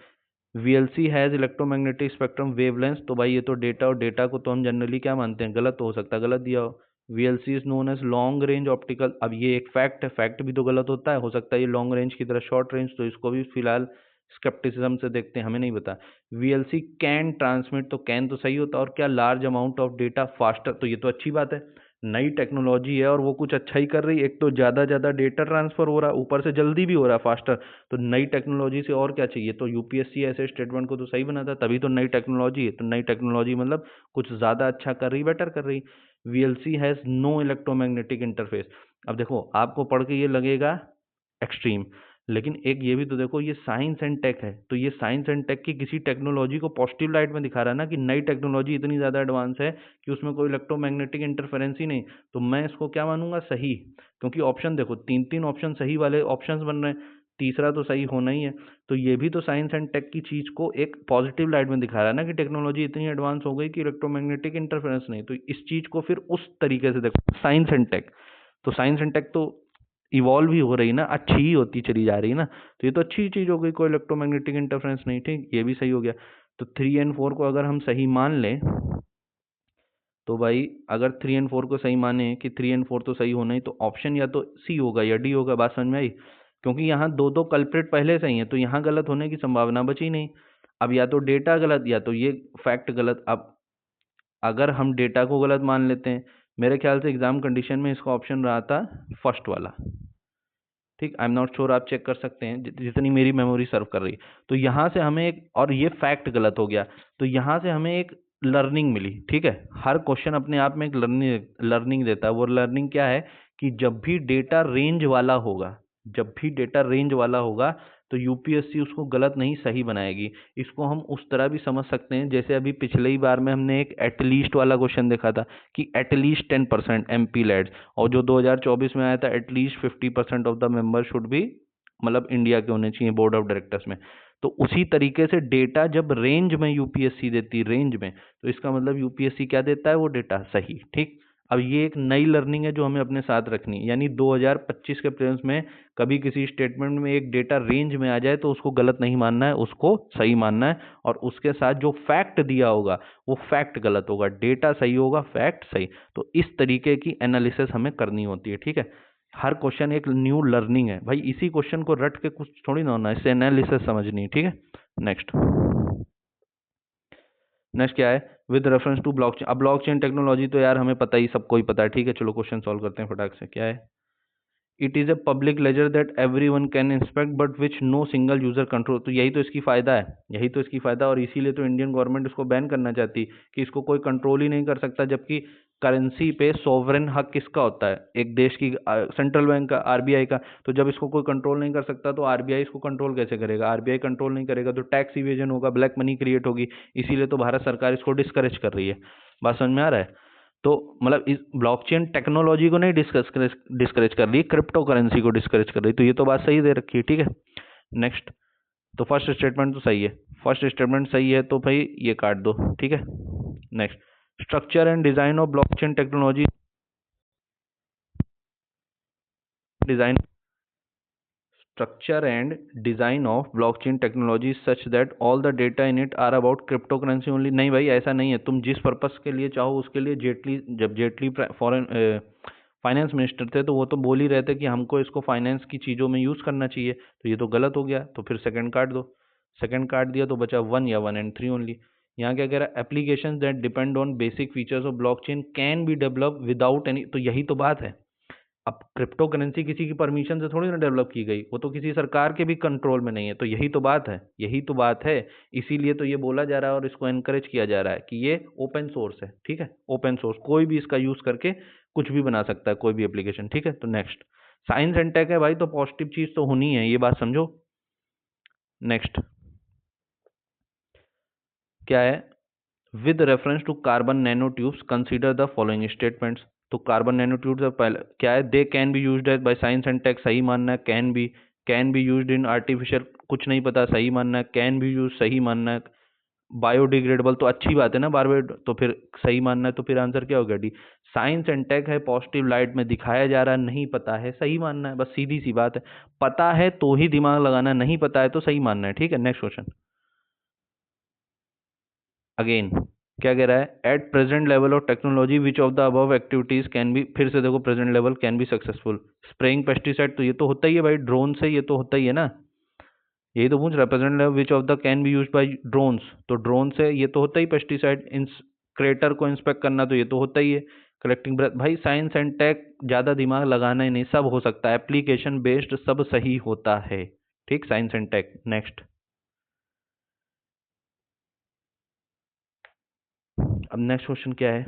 VLC has electromagnetic spectrum wavelength, तो भाई ये तो डेटा, और डेटा को तो हम जनरली क्या मानते हैं, गलत तो हो सकता है, गलत दिया हो। VLC is known as long range optical, अब ये एक फैक्ट है, फैक्ट भी तो गलत होता है, हो सकता है ये लॉन्ग रेंज की तरह शॉर्ट रेंज, तो इसको भी फिलहाल स्केप्टिसिज्म से देखते हैं, हमें नहीं पता। वीएलसी कैन ट्रांसमिट, तो कैन तो सही होता है, और क्या large amount of data faster, तो ये तो अच्छी बात है, नई टेक्नोलॉजी है और वो कुछ अच्छा ही कर रही है, एक तो ज़्यादा डेटा ट्रांसफर हो रहा है, ऊपर से जल्दी भी हो रहा है, फास्टर। तो नई टेक्नोलॉजी से और क्या चाहिए, तो यूपीएससी ऐसे स्टेटमेंट को तो सही बनाता, तभी तो नई टेक्नोलॉजी है। तो नई टेक्नोलॉजी मतलब कुछ ज़्यादा अच्छा कर रही, बेटर कर रही। VLC has no electromagnetic interface, अब देखो आपको पढ़ के ये लगेगा एक्सट्रीम, लेकिन एक ये भी तो देखो, ये साइंस एंड टेक है, तो ये साइंस एंड टेक की किसी टेक्नोलॉजी को पॉजिटिव लाइट में दिखा रहा है ना, कि नई टेक्नोलॉजी इतनी ज़्यादा एडवांस है कि उसमें कोई इलेक्ट्रोमैग्नेटिक इंटरफेरेंस ही नहीं। तो मैं इसको क्या मानूंगा, सही, क्योंकि ऑप्शन देखो, तीन तीन ऑप्शन सही वाले ऑप्शंस बन रहे हैं, तीसरा तो सही होना ही है। तो ये भी तो साइंस एंड टेक की चीज़ को एक पॉजिटिव लाइट में दिखा रहा है ना, कि टेक्नोलॉजी इतनी एडवांस हो गई कि इलेक्ट्रोमैग्नेटिक इंटरफेरेंस नहीं। तो इस चीज़ को फिर उस तरीके से देखो, साइंस एंड टेक, तो साइंस एंड टेक तो इवॉल्व ही हो रही ना, अच्छी ही होती चली जा रही ना, तो ये तो अच्छी चीज़ हो गई, कोई इलेक्ट्रोमैग्नेटिक इंटरफेरेंस नहीं, ठीक, ये भी सही हो गया। तो 3 और 4 को अगर हम सही मान लें, तो भाई अगर 3 और 4 को सही माने कि 3 और 4 तो सही होना ही, तो ऑप्शन या तो सी होगा या डी होगा, बात समझ में आई। क्योंकि यहाँ दो दो कल्प्रिट पहले से ही है, तो यहाँ गलत होने की संभावना बची नहीं। अब या तो डेटा गलत या तो ये फैक्ट गलत। अब अगर हम डेटा को गलत मान लेते हैं, मेरे ख्याल से एग्जाम कंडीशन में इसका ऑप्शन रहा था फर्स्ट वाला, ठीक, आई एम नॉट श्योर, आप चेक कर सकते हैं, जितनी मेरी मेमोरी सर्व कर रही। तो यहाँ से हमें एक, और ये फैक्ट गलत हो गया, तो यहाँ से हमें एक लर्निंग मिली, ठीक है। हर क्वेश्चन अपने आप में एक लर्निंग देता है। वो लर्निंग क्या है कि जब भी डेटा रेंज वाला होगा, जब भी डेटा रेंज वाला होगा, तो यूपीएससी उसको गलत नहीं सही बनाएगी। इसको हम उस तरह भी समझ सकते हैं, जैसे अभी पिछले ही बार में हमने एक एटलीस्ट वाला क्वेश्चन देखा था, कि एटलीस्ट 10% एमपी लैड्स, और जो 2024 में आया था at least 50% of the member should be, मतलब इंडिया के होने चाहिए बोर्ड ऑफ डायरेक्टर्स में। तो उसी तरीके से डेटा जब रेंज में यूपीएससी देती, रेंज में, तो इसका मतलब यूपीएससी क्या देता है, वो डेटा सही, ठीक। अब ये एक नई लर्निंग है जो हमें अपने साथ रखनी है, यानी 2025 के प्रीलिम्स में कभी किसी स्टेटमेंट में एक डेटा रेंज में आ जाए तो उसको गलत नहीं मानना है, उसको सही मानना है, और उसके साथ जो फैक्ट दिया होगा वो फैक्ट गलत होगा, डेटा सही होगा, फैक्ट सही। तो इस तरीके की एनालिसिस हमें करनी होती है, ठीक है। हर क्वेश्चन एक न्यू लर्निंग है भाई, इसी क्वेश्चन को रट के कुछ थोड़ी ना होना, इससे एनालिसिस समझनी है, ठीक है। नेक्स्ट, नेक्स्ट क्या है, विद रेफरेंस टू ब्लॉकचेन। अब ब्लॉकचेन टेक्नोलॉजी तो यार हमें पता ही, सबको ही पता है, ठीक है। चलो क्वेश्चन सॉल्व करते हैं फटाक से। क्या है, it is a public ledger that every one can inspect but which no single user control, तो यही तो इसकी फ़ायदा है, यही तो इसकी फ़ायदा, और इसीलिए तो इंडियन गवर्नमेंट इसको बैन करना चाहती कि इसको कोई कंट्रोल ही नहीं कर सकता, जबकि करेंसी पे सॉवरेन हक किसका होता है? एक देश की, सेंट्रल बैंक का, आरबीआई का। तो जब इसको कोई कंट्रोल नहीं कर सकता तो आरबीआई इसको कंट्रोल कैसे करेगा? आरबीआई कंट्रोल नहीं करेगा तो टैक्स इवेजन होगा, ब्लैक मनी क्रिएट होगी। इसीलिए तो भारत सरकार इसको डिस्करेज कर रही है। बात समझ में आ रहा है? तो मतलब इस ब्लॉकचेन टेक्नोलॉजी को नहीं डिस्करेज कर रही है, क्रिप्टो करेंसी को डिस्करेज कर रही है। तो ये तो बात सही दे रखी है, ठीक है। नेक्स्ट, तो फर्स्ट स्टेटमेंट तो सही है, फर्स्ट स्टेटमेंट सही है तो भाई ये काट दो, ठीक है। Next, structure and design of blockchain technology design structure and design of blockchain technology is such that all the data in it are about cryptocurrency only। नहीं भाई, ऐसा नहीं है। तुम जिस पर्पस के लिए चाहो उसके लिए, जब जेटली फॉरेन फाइनेंस मिनिस्टर थे तो वो तो बोल ही रहे थे कि हमको इसको फाइनेंस की चीज़ों में यूज़ करना चाहिए। तो ये तो गलत हो गया, तो फिर सेकंड काट दो। सेकंड काट दिया तो बचा 1 या 1 and 3 ओनली। यहाँ क्या कह रहा है? Application that depend on basic features of blockchain can be develop without any. तो यही तो बात है। अब क्रिप्टो करेंसी किसी की परमिशन से थोड़ी ना डेवलप की गई, वो तो किसी सरकार के भी कंट्रोल में नहीं है। तो यही तो बात है, यही तो बात है। इसीलिए तो ये बोला जा रहा है और इसको एनकरेज किया जा रहा है कि ये ओपन सोर्स है, ठीक है। ओपन सोर्स, कोई भी इसका यूज करके कुछ भी बना सकता है, कोई भी एप्लीकेशन, ठीक है। तो नेक्स्ट, साइंस एंड टेक है भाई, तो पॉजिटिव चीज तो होनी है, ये बात समझो। नेक्स्ट क्या है? With reference to carbon nano tubes consider the following statements. तो कार्बन नैनो ट्यूब्स पहले क्या है? They can be used by science and tech, सही मानना है। Can be used in artificial, कुछ नहीं पता, सही मानना है। कैन बी यूज, सही मानना है। बायोडिग्रेडेबल, तो अच्छी बात है ना, बार तो फिर सही मानना है। तो फिर आंसर क्या होगा? डी। साइंस एंड टेक है, पॉजिटिव लाइट में दिखाया जा रहा है, नहीं पता है, सही मानना है, बस सीधी सी बात है। पता है तो ही दिमाग लगाना है, नहीं पता है तो सही मानना है, ठीक है। नेक्स्ट क्वेश्चन अगेन क्या कह रहा है? At present level of technology which of the above activities can be, फिर से देखो, present level can be successful. Spraying pesticide, तो ये तो होता ही है भाई, ड्रोन से ये तो होता ही है ना। यही तो पूछ रहा है, present level which of the can be use by drones, तो ड्रोन से ये तो होता ही। पेस्टिसाइड इन क्रेटर को इंस्पेक्ट करना, तो ये तो होता ही है। कलेक्टिंग ब्रेथ, भाई साइंस एंड टेक ज्यादा दिमाग लगाना ही नहीं, सब हो सकता है, एप्लीकेशन बेस्ड सब सही होता है, ठीक। Science and tech. नेक्स्ट, अब नेक्स्ट क्वेश्चन क्या है?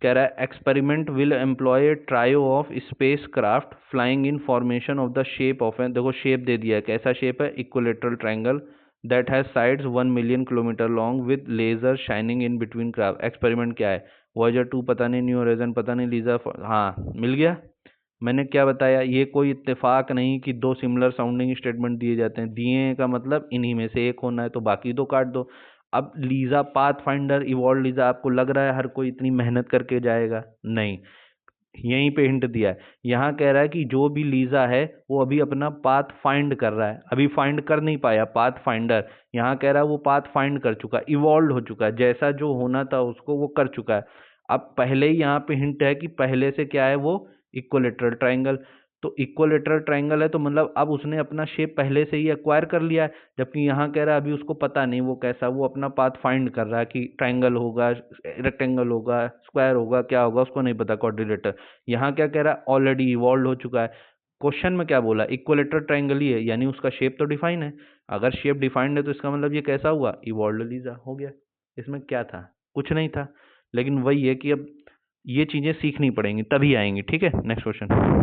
कह रहा है experiment will employ trio of spacecraft flying in formation of the shape of an, देखो शेप दे दिया है, कैसा शेप है? Equilateral triangle that has sides 1 million kilometre long with laser shining in between craft. Experiment क्या है? Voyager 2 पता नहीं, न्यू होराइजन पता नहीं, लीजा, हाँ मिल गया। मैंने क्या बताया? ये कोई इत्तेफाक नहीं कि दो सिमिलर साउंडिंग स्टेटमेंट दिए जाते हैं, दिए का मतलब इन्हीं में से एक होना है, तो बाकी दो काट दो। अब Lisa path finder, evolve Lisa, आपको लग रहा है हर कोई इतनी मेहनत करके जाएगा? नहीं, यहीं पे हिंट दिया है। यहाँ कह रहा है कि जो भी लीजा है वो अभी अपना पाथ फाइंड कर रहा है, अभी फाइंड कर नहीं पाया पाथ फाइंडर। यहाँ कह रहा है वो पाथ फाइंड कर चुका है, इवॉल्व हो चुका है, जैसा जो होना था उसको वो कर चुका है। अब पहले ही यहाँ पे हिंट है कि पहले से क्या है वो? Equilateral triangle. तो इक्विलेटरल ट्रायंगल है तो मतलब अब उसने अपना शेप पहले से ही एक्वायर कर लिया है। जबकि यहाँ कह रहा है अभी उसको पता नहीं वो कैसा, वो अपना पाथ फाइंड कर रहा है कि ट्रायंगल होगा, रेक्टेंगल होगा, स्क्वायर होगा, क्या होगा उसको नहीं पता, क्वाड्रिलेटर। यहाँ क्या कह रहा है? ऑलरेडी इवॉल्व हो चुका है। क्वेश्चन में क्या बोला? इक्विलेटरल ट्रायंगल ही है, यानी उसका शेप तो डिफाइन है। अगर शेप डिफाइंड है तो इसका मतलब ये कैसा हुआ? इवॉल्व लीजा हो गया। इसमें क्या था? कुछ नहीं था। लेकिन वही है कि अब ये चीजें सीखनी पड़ेंगी तभी आएंगी, ठीक है। नेक्स्ट क्वेश्चन,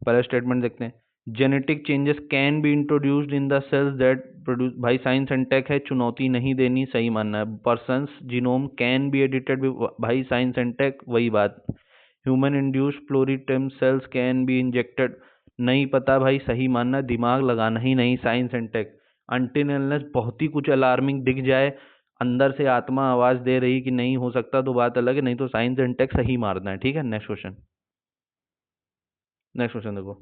पहला स्टेटमेंट देखते हैं। Genetic changes can be introduced in the cells that produce, भाई साइंस एंड टेक है, चुनौती नहीं देनी, सही मानना है। Person's genome can be edited, भाई साइंस एंड टेक, वही बात। Human induced pluripotent cells can be injected, नहीं पता भाई, सही मानना, दिमाग लगाना ही नहीं, science and tech. Until unless बहुत ही कुछ अलार्मिंग दिख जाए, अंदर से आत्मा आवाज दे रही कि नहीं हो सकता, तो बात अलग है, नहीं तो साइंस एंड टेक सही मारना है, ठीक है। नेक्स्ट क्वेश्चन, नेक्स्ट क्वेश्चन देखो।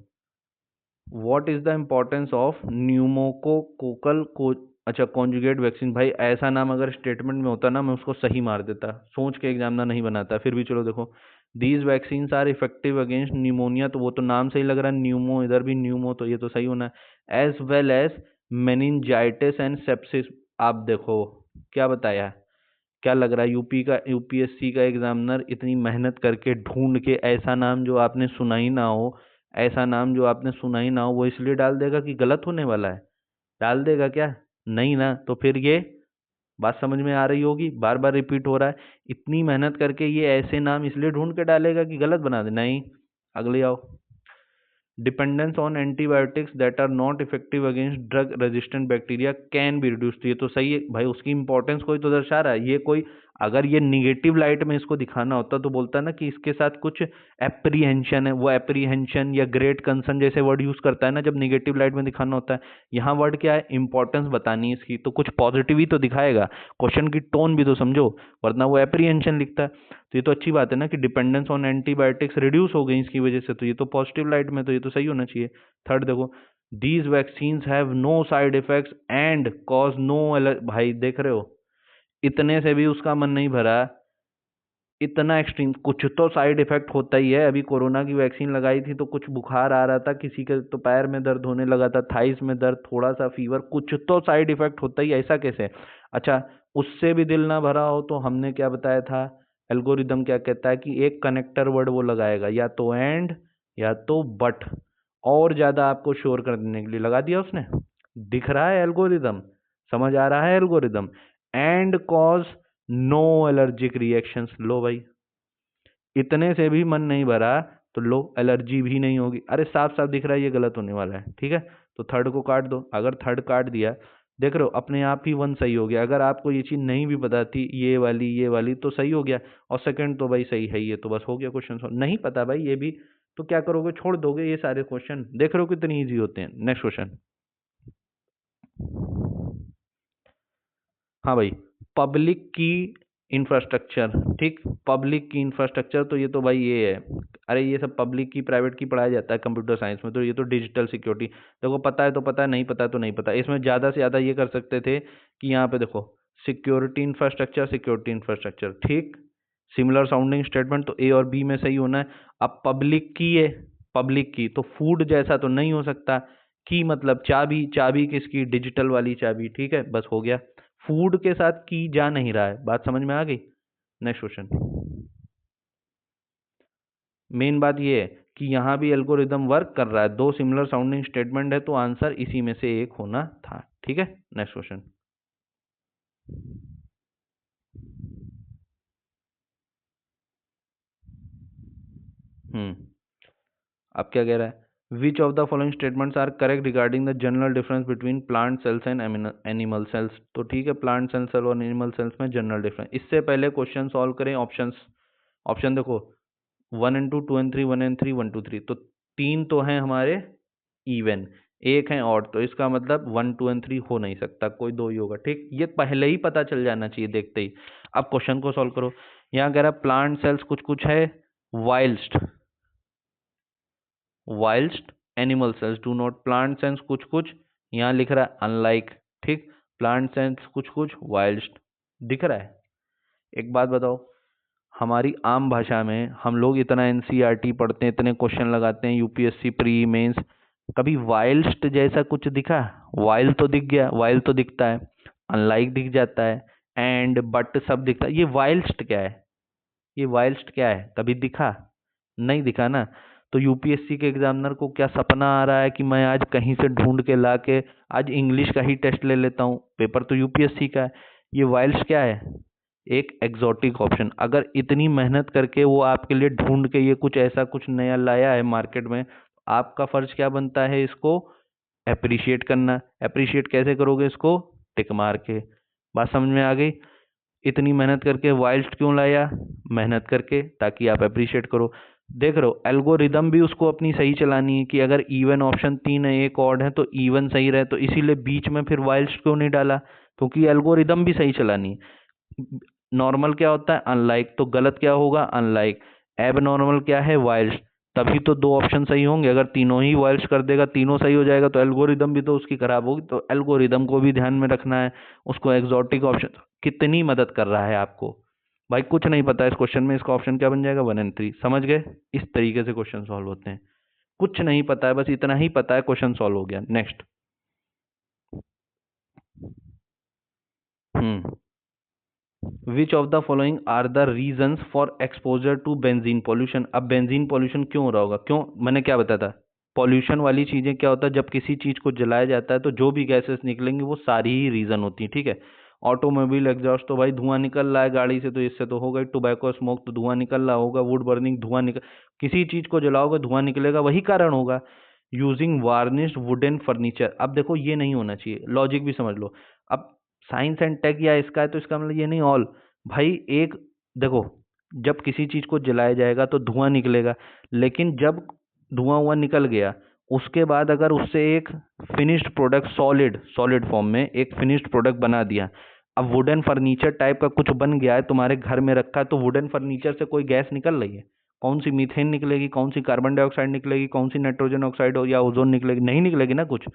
What is the importance of pneumococcal को, अच्छा कॉन्जुगेट वैक्सीन, भाई ऐसा नाम अगर स्टेटमेंट में होता ना मैं उसको सही मार देता, सोच के एग्जामिनर नहीं बनाता, फिर भी चलो देखो। These vaccine are effective against pneumonia, तो वो तो नाम से ही लग रहा है न्यूमो, इधर भी न्यूमो, तो ये तो सही होना है। As well as meningitis and sepsis. आप देखो क्या बताया, क्या लग रहा है? यूपी का, यूपीएससी का एग्जामिनर इतनी मेहनत करके ढूंढ के ऐसा नाम जो आपने सुना ही ना हो, ऐसा नाम जो आपने सुना ही ना हो, वो इसलिए डाल देगा कि गलत होने वाला है? डाल देगा क्या? नहीं ना। तो फिर ये बात समझ में आ रही होगी, बार बार रिपीट हो रहा है। इतनी मेहनत करके ये ऐसे नाम इसलिए ढूंढ के डालेगा कि गलत बना दे? नहीं। अगले आओ। Dependence on antibiotics that are not effective against drug resistant bacteria can be reduced. ये तो सही है भाई, उसकी इंपॉर्टेंस कोई तो दर्शा रहा है। ये कोई अगर ये निगेटिव लाइट में इसको दिखाना होता तो बोलता ना कि इसके साथ कुछ एप्रीहेंशन है, वो एप्रीहेंशन या ग्रेट कंसर्न जैसे वर्ड यूज करता है ना जब निगेटिव लाइट में दिखाना होता है। यहाँ वर्ड क्या है? इंपॉर्टेंस बतानी है इसकी, तो कुछ पॉजिटिव ही तो दिखाएगा। क्वेश्चन की टोन भी तो समझो, वरना वो एप्रीहेंशन लिखता है। तो ये तो अच्छी बात है ना कि डिपेंडेंस ऑन एंटीबायोटिक्स रिड्यूस हो गई इसकी वजह से, तो ये तो पॉजिटिव लाइट में, तो ये तो सही होना चाहिए। थर्ड देखो, these vaccines have no side effects and cause no भाई देख रहे हो, इतने से भी उसका मन नहीं भरा। इतना एक्सट्रीम, कुछ तो साइड इफेक्ट होता ही है। अभी कोरोना की वैक्सीन लगाई थी तो कुछ बुखार आ रहा था, किसी के तो पैर में दर्द होने लगा था, थाइस में दर्द, थोड़ा सा फीवर, कुछ तो साइड इफेक्ट होता ही, ऐसा कैसे? अच्छा, उससे भी दिल ना भरा हो तो हमने क्या बताया था? एल्गोरिदम क्या कहता है कि एक कनेक्टर वर्ड वो लगाएगा, या तो एंड या तो बट, और ज्यादा आपको श्योर कर देने के लिए लगा दिया उसने। दिख रहा है एल्गोरिदम? समझ आ रहा है algorithm? And cause no allergic reactions. लो भाई, इतने से भी मन नहीं भरा तो लो, एलर्जी भी नहीं होगी। अरे साफ साफ दिख रहा है ये गलत होने वाला है। ठीक है, तो थर्ड को काट दो। अगर थर्ड काट दिया, देख रहे हो अपने आप ही वन सही हो गया। अगर आपको ये चीज नहीं भी पता थी, ये वाली तो सही हो गया, और सेकंड तो भाई सही है, ये तो बस हो गया क्वेश्चन सॉल्व। नहीं पता भाई ये भी, तो क्या करोगे? छोड़ दोगे ये सारे क्वेश्चन। देख रहे हो कितनी ईजी होते हैं। Next question. हाँ भाई, पब्लिक की इंफ्रास्ट्रक्चर। ठीक, पब्लिक की इंफ्रास्ट्रक्चर, तो ये तो भाई ये है। अरे ये सब पब्लिक की प्राइवेट की पढ़ाया जाता है कंप्यूटर साइंस में, तो ये तो डिजिटल सिक्योरिटी। देखो पता है तो पता है, नहीं पता है तो नहीं पता। इसमें ज़्यादा से ज़्यादा ये कर सकते थे कि यहाँ पे देखो, सिक्योरिटी इंफ्रास्ट्रक्चर, सिक्योरिटी इंफ्रास्ट्रक्चर। ठीक, सिमिलर साउंडिंग स्टेटमेंट तो ए और बी में सही होना है। अब पब्लिक की है, पब्लिक की तो फूड जैसा तो नहीं हो सकता। की मतलब चाबी, चाबी किसकी? डिजिटल वाली चाबी। ठीक है, बस हो गया। फूड के साथ की जा नहीं रहा है, बात समझ में आ गई। Next question. मेन बात ये है कि यहाँ भी एल्गोरिदम वर्क कर रहा है। दो सिमिलर साउंडिंग स्टेटमेंट है तो आंसर इसी में से एक होना था। ठीक है, नेक्स्ट क्वेश्चन। हम्म, अब क्या कह रहा है? Which of the following statements are correct regarding the general difference between plant cells and animal cells. तो ठीक है, प्लांट सेल्स और एनिमल सेल्स में जनरल डिफरेंस। इससे पहले क्वेश्चन सॉल्व करें ऑप्शंस। ऑप्शन देखो, 1 and 2, 2 and 3, 1 and 3, 1 2 3, तो तीन तो हैं हमारे इवन, एक है ऑड, तो इसका मतलब 1 2 and 3 हो नहीं सकता, कोई दो ही होगा। ठीक, ये पहले ही पता चल जाना चाहिए देखते ही। अब क्वेश्चन को सॉल्व करो। यहाँ कह रहा है प्लांट सेल्स कुछ कुछ है, whilst, whilst animal cells do not, plant cells कुछ कुछ, यहाँ लिख रहा है अनलाइक। ठीक, प्लांट सेल्स कुछ कुछ, वाइल्स्ट दिख रहा है। एक बात बताओ, हमारी आम भाषा में हम लोग इतना एनसीईआरटी पढ़ते हैं, इतने क्वेश्चन लगाते हैं यूपीएससी प्री मेंस, कभी वाइल्स्ट जैसा कुछ दिखा? वाइल तो दिख गया, वाइल तो दिखता है, अनलाइक दिख जाता है, एंड बट सब दिखता है। ये वाइल्स्ट क्या है? ये वाइल्स्ट क्या है? कभी दिखा? नहीं दिखा ना। तो यूपीएससी के एग्जामिनर को क्या सपना आ रहा है कि मैं आज कहीं से ढूंढ के ला के आज इंग्लिश का ही टेस्ट ले लेता हूँ? पेपर तो यूपीएससी का है। ये वाइल्ड्स क्या है? एक एग्जॉटिक ऑप्शन। अगर इतनी मेहनत करके वो आपके लिए ढूंढ के ये कुछ ऐसा कुछ नया लाया है मार्केट में, आपका फर्ज क्या बनता है? इसको अप्रिशिएट करना। अप्रिशिएट कैसे करोगे इसको? टिक मार के। बात समझ में आ गई? इतनी मेहनत करके वाइल्ड क्यों लाया? मेहनत करके, ताकि आप अप्रिशिएट करो। देख रहे हो, एल्गोरिदम भी उसको अपनी सही चलानी है कि अगर इवन ऑप्शन तीन है, एक ऑड है, तो इवन सही रहे, तो इसीलिए बीच में फिर वाइल्ड क्यों नहीं डाला? क्योंकि एल्गोरिदम भी सही चलानी है। नॉर्मल क्या होता है? अनलाइक, तो गलत क्या होगा? अनलाइक। एब नॉर्मल क्या है? वाइल्ड। तभी तो दो ऑप्शन सही होंगे। अगर तीनों ही वाइल्ड कर देगा, तीनों सही हो जाएगा, तो एल्गोरिदम भी तो उसकी खराब होगी। तो एल्गोरिदम को भी ध्यान में रखना है, उसको एग्जॉटिक ऑप्शन। कितनी मदद कर रहा है आपको भाई। कुछ नहीं पता इस क्वेश्चन में, इसका ऑप्शन क्या बन जाएगा? 1 and 3। समझ गए? इस तरीके से क्वेश्चन सॉल्व होते हैं। कुछ नहीं पता है, बस इतना ही पता है, क्वेश्चन सॉल्व हो गया। Next. Which of the following are the reasons for exposure to benzene pollution. अब बेंजीन पॉल्यूशन क्यों हो रहा होगा? क्यों, मैंने क्या बताया था? पॉल्यूशन वाली चीजें क्या होता है, जब किसी चीज को जलाया जाता है तो जो भी गैसेस निकलेंगी वो सारी ही रीजन होती है। ठीक है, ऑटोमोबाइल एग्जॉस्ट, तो भाई धुआं निकल रहा है गाड़ी से, तो इससे तो होगा ही। टोबैको स्मोक, तो धुआं निकल रहा होगा। वुड बर्निंग, धुआं निकल, किसी चीज को जलाओगे धुआं निकलेगा, वही कारण होगा। यूजिंग वार्निश्ड वुडन फर्नीचर, अब देखो ये नहीं होना चाहिए, लॉजिक भी समझ लो। अब साइंस एंड टेक या इसका है तो इसका मतलब ये नहीं ऑल। भाई एक देखो, जब किसी चीज को जलाया जाएगा तो धुआं निकलेगा, लेकिन जब धुआं हुआ निकल गया, उसके बाद अगर उससे एक finished product, solid solid form में एक फिनिश्ड प्रोडक्ट बना दिया, अब वुडन फर्नीचर टाइप का कुछ बन गया है, तुम्हारे घर में रखा है, तो वुडन फर्नीचर से कोई गैस निकल रही है? कौन सी मीथेन निकलेगी, कौन सी कार्बन डाइऑक्साइड निकलेगी, कौन सी नाइट्रोजन ऑक्साइड या ओजोन निकलेगी? नहीं निकलेगी ना कुछ।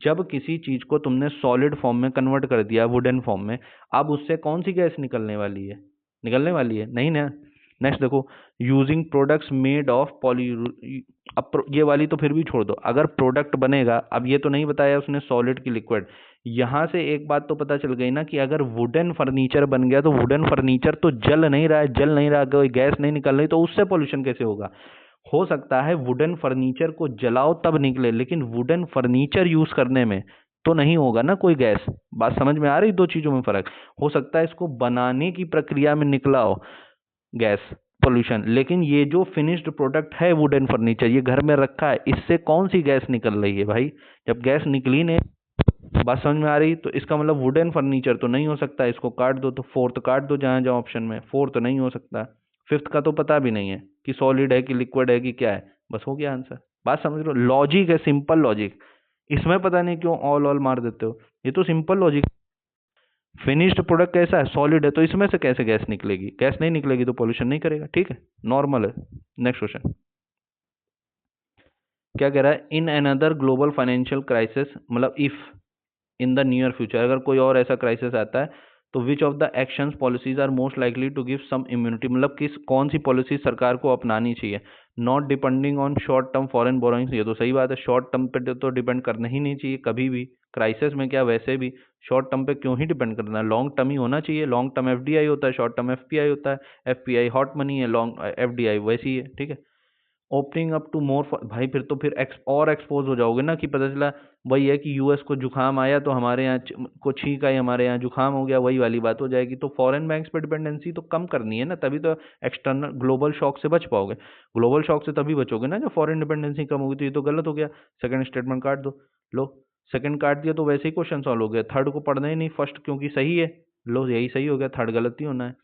जब किसी चीज को तुमने सॉलिड फॉर्म में कन्वर्ट कर दिया, वुडन फॉर्म में, अब उससे कौन सी गैस निकलने वाली है? निकलने वाली है नहीं ना। नेक्स्ट देखो, using products made of poly, अब ये वाली तो फिर भी छोड़ दो, अगर प्रोडक्ट बनेगा, अब ये तो नहीं बताया उसने सॉलिड की लिक्विड। यहां से एक बात तो पता चल गई ना कि अगर वुडन फर्नीचर बन गया तो वुडन फर्नीचर तो जल नहीं रहा है, जल नहीं रहा, कोई गैस नहीं निकल रही, तो उससे पोल्यूशन कैसे होगा? हो सकता है वुडन फर्नीचर को जलाओ तब निकले, लेकिन वुडन फर्नीचर यूज करने में तो नहीं होगा ना कोई गैस। बात समझ में आ रही? दो चीजों में फर्क। हो सकता है इसको बनाने की प्रक्रिया में निकला हो गैस, पोल्यूशन, लेकिन ये जो फिनिश्ड प्रोडक्ट है वुडन फर्नीचर, ये घर में रखा है, इससे कौन सी गैस निकल रही है भाई? जब गैस निकली नहीं, बात समझ में आ रही? तो इसका मतलब वुडन फर्नीचर तो नहीं हो सकता, इसको काट दो, तो फोर्थ काट दो जहां जहां ऑप्शन में, फोर्थ नहीं हो सकता। फिफ्थ का तो पता भी नहीं है कि सॉलिड है कि लिक्विड है कि क्या है, बस हो गया आंसर। बात समझ लो, लॉजिक है, सिंपल लॉजिक। इसमें पता नहीं क्यों ऑल ऑल मार देते हो, ये तो सिंपल लॉजिक। फिनिश्ड प्रोडक्ट कैसा है? सॉलिड है, तो इसमें से कैसे गैस निकलेगी? गैस नहीं निकलेगी तो पोल्यूशन नहीं करेगा, ठीक है, नॉर्मल है। नेक्स्ट क्वेश्चन क्या कह रहा है? In another global financial crisis, मतलब if in the near future, अगर कोई और ऐसा क्राइसिस आता है, तो which of the actions policies are most likely to give some immunity, मतलब किस कौन सी पॉलिसी सरकार को अपनानी चाहिए? Not depending on short term foreign borrowings, ये तो सही बात है, शॉर्ट टर्म पे तो डिपेंड करना ही नहीं चाहिए कभी भी, क्राइसिस में क्या वैसे भी शॉर्ट टर्म पे क्यों ही डिपेंड करना है? लॉन्ग टर्म ही होना चाहिए। लॉन्ग टर्म एफडीआई होता है, शॉर्ट टर्म एफपीआई होता है। एफपीआई हॉट मनी है, लॉन्ग एफडीआई वैसी है, ठीक है। ओपनिंग अप टू मोर, भाई फिर तो फिर और एक्सपोज हो जाओगे ना, कि पता चला वही है कि यूएस को जुकाम आया तो हमारे यहाँ को छींक आई, हमारे यहाँ जुकाम हो गया, वही वाली बात हो जाएगी। तो फॉरेन बैंक्स पे डिपेंडेंसी तो कम करनी है ना, तभी तो एक्सटर्नल ग्लोबल शॉक से बच पाओगे। ग्लोबल शॉक से तभी बचोगे ना जब फॉरेन डिपेंडेंसी कम होगी, तो ये तो गलत हो गया। सेकंड स्टेटमेंट काट दो। लो, सेकंड काट दिया तो वैसे ही क्वेश्चन सॉल्व हो गया। थर्ड को पढ़ना ही नहीं फर्स्ट, क्योंकि सही है। लो, यही सही हो गया, थर्ड गलत ही होना है।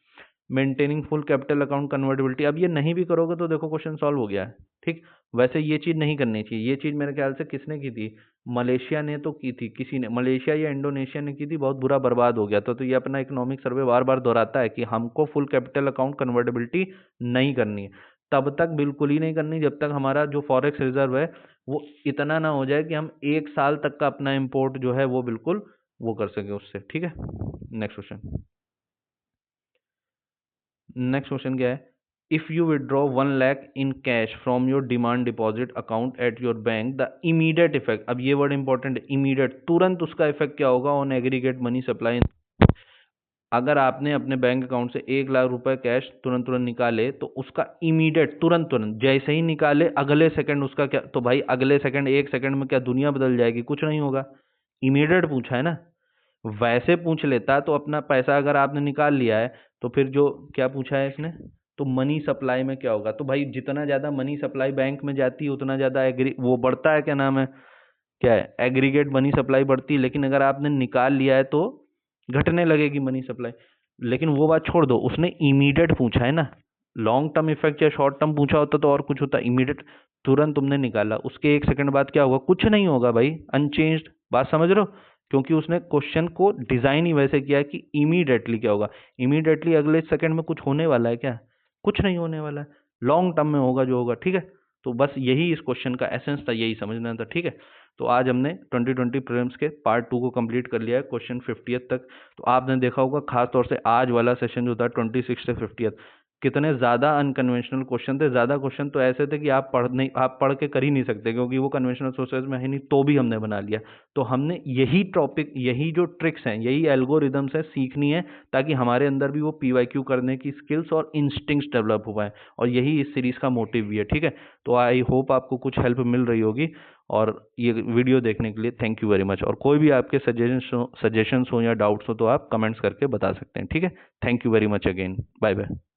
Maintaining full capital account convertibility, अब ये नहीं भी करोगे तो देखो क्वेश्चन सॉल्व हो गया है, ठीक। वैसे ये चीज नहीं करनी चाहिए, ये चीज मेरे ख्याल से किसने की थी? मलेशिया ने तो की थी, किसी ने, मलेशिया या इंडोनेशिया ने की थी, बहुत बुरा बर्बाद हो गया था। तो ये अपना इकोनॉमिक सर्वे बार बार दोहराता है कि हमको फुल कैपिटल अकाउंट कन्वर्टिबिलिटी नहीं करनी है। तब तक बिल्कुल ही नहीं करनी जब तक हमारा जो फॉरेक्स रिजर्व है वो इतना ना हो जाए कि हम 1 साल तक का अपना इम्पोर्ट जो है वो बिल्कुल वो कर सके उससे, ठीक है। नेक्स्ट क्वेश्चन, नेक्स्ट क्वेश्चन क्या है? If you withdraw 1 lakh in cash from your demand deposit account at your bank, the immediate effect, अब ये वर्ड इंपॉर्टेंट है, इमीडिएट, तुरंत उसका इफेक्ट क्या होगा ऑन एग्रीगेट मनी सप्लाई? अगर आपने अपने बैंक अकाउंट से 1 लाख रुपए कैश तुरंत तुरंत निकाले, तो उसका इमीडिएट, तुरंत तुरंत जैसे ही निकाले अगले सेकंड उसका क्या, तो भाई अगले सेकंड, 1 सेकंड में क्या दुनिया बदल जाएगी? कुछ नहीं होगा। इमीडिएट पूछा है ना। वैसे पूछ लेता तो अपना पैसा अगर आपने निकाल लिया है, तो फिर जो क्या पूछा है इसने, तो मनी सप्लाई में क्या होगा? तो भाई जितना ज्यादा मनी सप्लाई बैंक में जाती है उतना ज्यादा एग्री वो बढ़ता है, क्या नाम है, क्या है, एग्रीगेट मनी सप्लाई बढ़ती है। लेकिन अगर आपने निकाल लिया है तो घटने लगेगी मनी सप्लाई। लेकिन वो बात छोड़ दो, उसने इमीडिएट पूछा है ना। लॉन्ग टर्म इफेक्ट या शॉर्ट टर्म पूछा होता तो और कुछ होता। इमीडिएट, तुरंत तुमने निकाला, उसके 1 सेकंड बाद क्या होगा? कुछ नहीं होगा भाई, अनचेंज्ड। बात समझ रहे हो? क्योंकि उसने क्वेश्चन को डिजाइन ही वैसे किया है कि इमीडिएटली क्या होगा। इमीडिएटली अगले सेकंड में कुछ होने वाला है क्या? कुछ नहीं होने वाला है। लॉन्ग टर्म में होगा जो होगा, ठीक है। तो बस यही इस क्वेश्चन का एसेंस था, यही समझना था, ठीक है। तो आज हमने 2020 प्रीलिम्स के पार्ट 2 को कंप्लीट कर लिया है, क्वेश्चन 50th तक। तो आपने देखा होगा खास तौर से आज वाला सेशन जो था 26 से 50th, कितने ज़्यादा अनकन्वेंशनल क्वेश्चन थे, ज़्यादा क्वेश्चन तो ऐसे थे कि आप पढ़ के कर ही नहीं सकते, क्योंकि वो कन्वेंशनल सोर्सेज में है नहीं, तो भी हमने बना लिया। तो हमने यही टॉपिक, यही जो ट्रिक्स हैं, यही एल्गोरिदम्स है, सीखनी है, ताकि हमारे अंदर भी वो पीवाईक्यू करने की स्किल्स और इंस्टिंक्ट्स डेवलप हो पाए, और यही इस सीरीज़ का मोटिव भी है। ठीक है, तो आई होप आपको कुछ हेल्प मिल रही होगी, और ये वीडियो देखने के लिए थैंक यू वेरी मच। और कोई भी आपके सजेशंस हो या डाउट्स हो तो आप कमेंट्स करके बता सकते हैं। ठीक है, thank you very much again, bye bye.